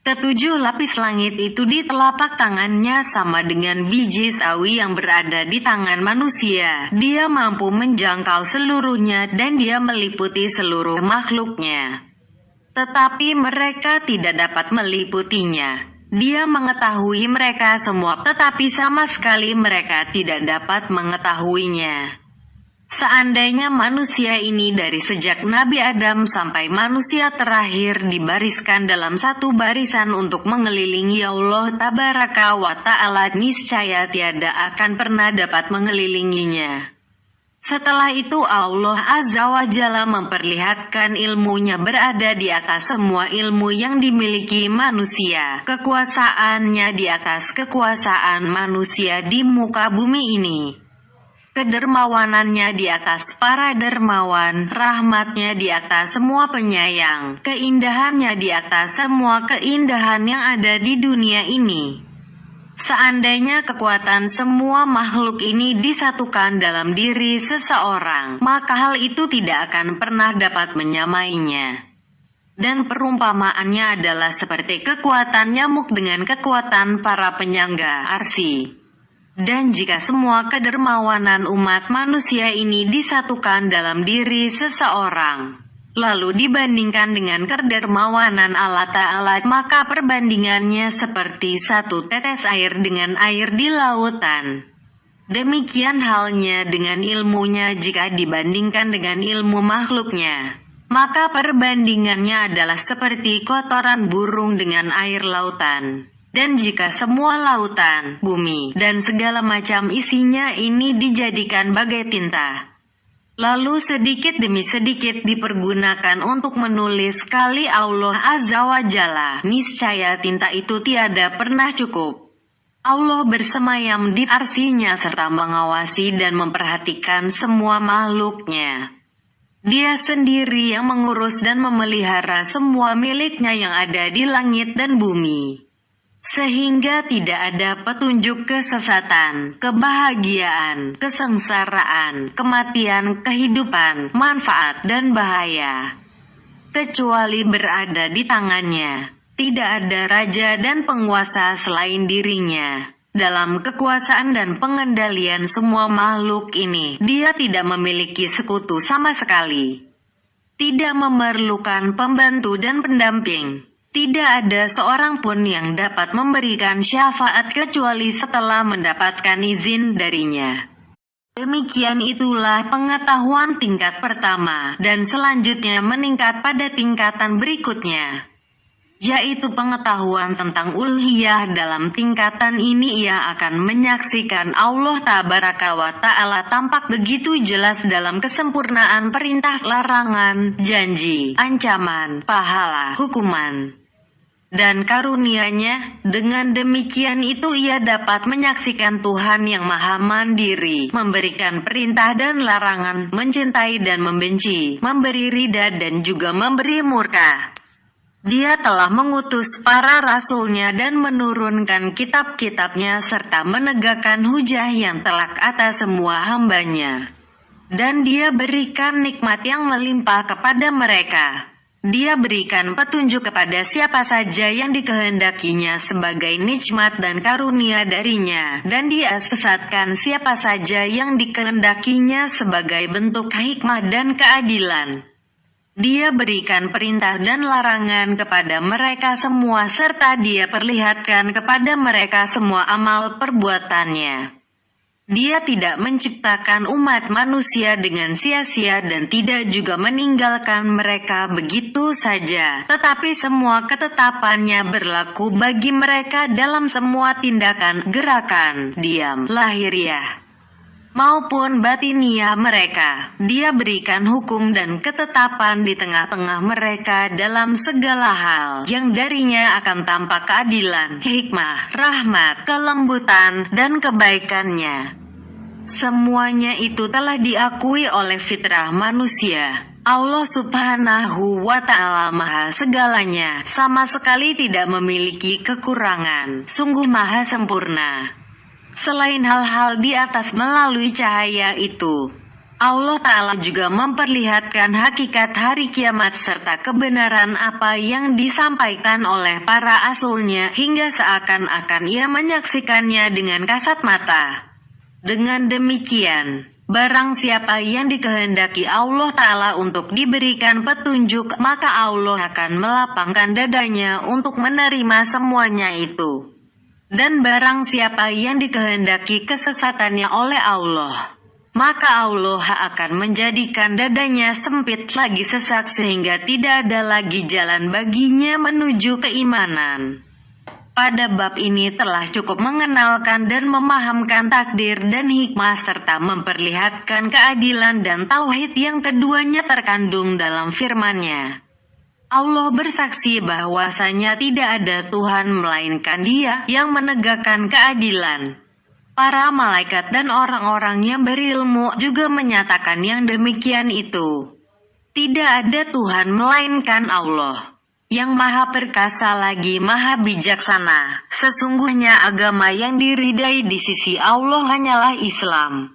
Ketujuh lapis langit itu di telapak tangannya sama dengan biji sawi yang berada di tangan manusia. Dia mampu menjangkau seluruhnya dan dia meliputi seluruh makhluknya. Tetapi mereka tidak dapat meliputinya. Dia mengetahui mereka semua, tetapi sama sekali mereka tidak dapat mengetahuinya. Seandainya manusia ini dari sejak Nabi Adam sampai manusia terakhir dibariskan dalam satu barisan untuk mengelilingi Allah Tabaraka wa Ta'ala, niscaya tiada akan pernah dapat mengelilinginya. Setelah itu Allah Azza wa Jalla memperlihatkan ilmunya berada di atas semua ilmu yang dimiliki manusia, kekuasaannya di atas kekuasaan manusia di muka bumi ini, kedermawanannya di atas para dermawan, rahmatnya di atas semua penyayang, keindahannya di atas semua keindahan yang ada di dunia ini. Seandainya kekuatan semua makhluk ini disatukan dalam diri seseorang, maka hal itu tidak akan pernah dapat menyamainya. Dan perumpamaannya adalah seperti kekuatan nyamuk dengan kekuatan para penyangga arsy. Dan jika semua kedermawanan umat manusia ini disatukan dalam diri seseorang, lalu dibandingkan dengan kedermawanan Allah Ta'ala, maka perbandingannya seperti satu tetes air dengan air di lautan. Demikian halnya dengan ilmunya jika dibandingkan dengan ilmu makhluknya, maka perbandingannya adalah seperti kotoran burung dengan air lautan. Dan jika semua lautan, bumi, dan segala macam isinya ini dijadikan bagai tinta, lalu sedikit demi sedikit dipergunakan untuk menulis kali Allah Azza wa Jalla, niscaya tinta itu tiada pernah cukup. Allah bersemayam di arsy-Nya serta mengawasi dan memperhatikan semua makhluknya. Dia sendiri yang mengurus dan memelihara semua miliknya yang ada di langit dan bumi. sehingga tidak ada petunjuk kesesatan, kebahagiaan, kesengsaraan, kematian, kehidupan, manfaat, dan bahaya, kecuali berada di tangannya. Tidak ada raja dan penguasa selain dirinya. Dalam kekuasaan dan pengendalian semua makhluk ini, dia tidak memiliki sekutu sama sekali. Tidak memerlukan pembantu dan pendamping. Tidak ada seorang pun yang dapat memberikan syafaat kecuali setelah mendapatkan izin darinya. Demikian itulah pengetahuan tingkat pertama, dan selanjutnya meningkat pada tingkatan berikutnya, yaitu pengetahuan tentang uluhiyah. Dalam tingkatan ini ia akan menyaksikan Allah Tabaraka wa Ta'ala tampak begitu jelas dalam kesempurnaan perintah, larangan, janji, ancaman, pahala, hukuman, dan karunia-Nya. Dengan demikian itu ia dapat menyaksikan Tuhan yang maha mandiri, memberikan perintah dan larangan, mencintai dan membenci, memberi ridha dan juga memberi murka. Dia telah mengutus para rasulnya dan menurunkan kitab-kitabnya serta menegakkan hujah yang telak atas semua hambanya. Dan dia berikan nikmat yang melimpah kepada mereka. Dia berikan petunjuk kepada siapa saja yang dikehendakinya sebagai nikmat dan karunia darinya, dan dia sesatkan siapa saja yang dikehendakinya sebagai bentuk hikmah dan keadilan. Dia berikan perintah dan larangan kepada mereka semua serta dia perlihatkan kepada mereka semua amal perbuatannya. Dia tidak menciptakan umat manusia dengan sia-sia dan tidak juga meninggalkan mereka begitu saja, tetapi semua ketetapannya berlaku bagi mereka dalam semua tindakan, gerakan, diam, lahiriah, maupun batiniah mereka. Dia berikan hukum dan ketetapan di tengah-tengah mereka dalam segala hal, yang darinya akan tampak keadilan, hikmah, rahmat, kelembutan, dan kebaikannya. Semuanya itu telah diakui oleh fitrah manusia. Allah Subhanahu wa Ta'ala maha segalanya, sama sekali tidak memiliki kekurangan, sungguh maha sempurna. Selain hal-hal di atas melalui cahaya itu, Allah Ta'ala juga memperlihatkan hakikat hari kiamat serta kebenaran apa yang disampaikan oleh para rasulnya hingga seakan-akan ia menyaksikannya dengan kasat mata. Dengan demikian, barang siapa yang dikehendaki Allah Ta'ala untuk diberikan petunjuk, maka Allah akan melapangkan dadanya untuk menerima semuanya itu. Dan barang siapa yang dikehendaki kesesatannya oleh Allah, maka Allah akan menjadikan dadanya sempit lagi sesak sehingga tidak ada lagi jalan baginya menuju keimanan. Pada bab ini telah cukup mengenalkan dan memahamkan takdir dan hikmah serta memperlihatkan keadilan dan tauhid yang keduanya terkandung dalam firman-Nya. Allah bersaksi bahwasanya tidak ada Tuhan melainkan Dia yang menegakkan keadilan. Para malaikat dan orang-orang yang berilmu juga menyatakan yang demikian itu. Tidak ada Tuhan melainkan Allah, yang maha perkasa lagi maha bijaksana. Sesungguhnya agama yang diridai di sisi Allah hanyalah Islam.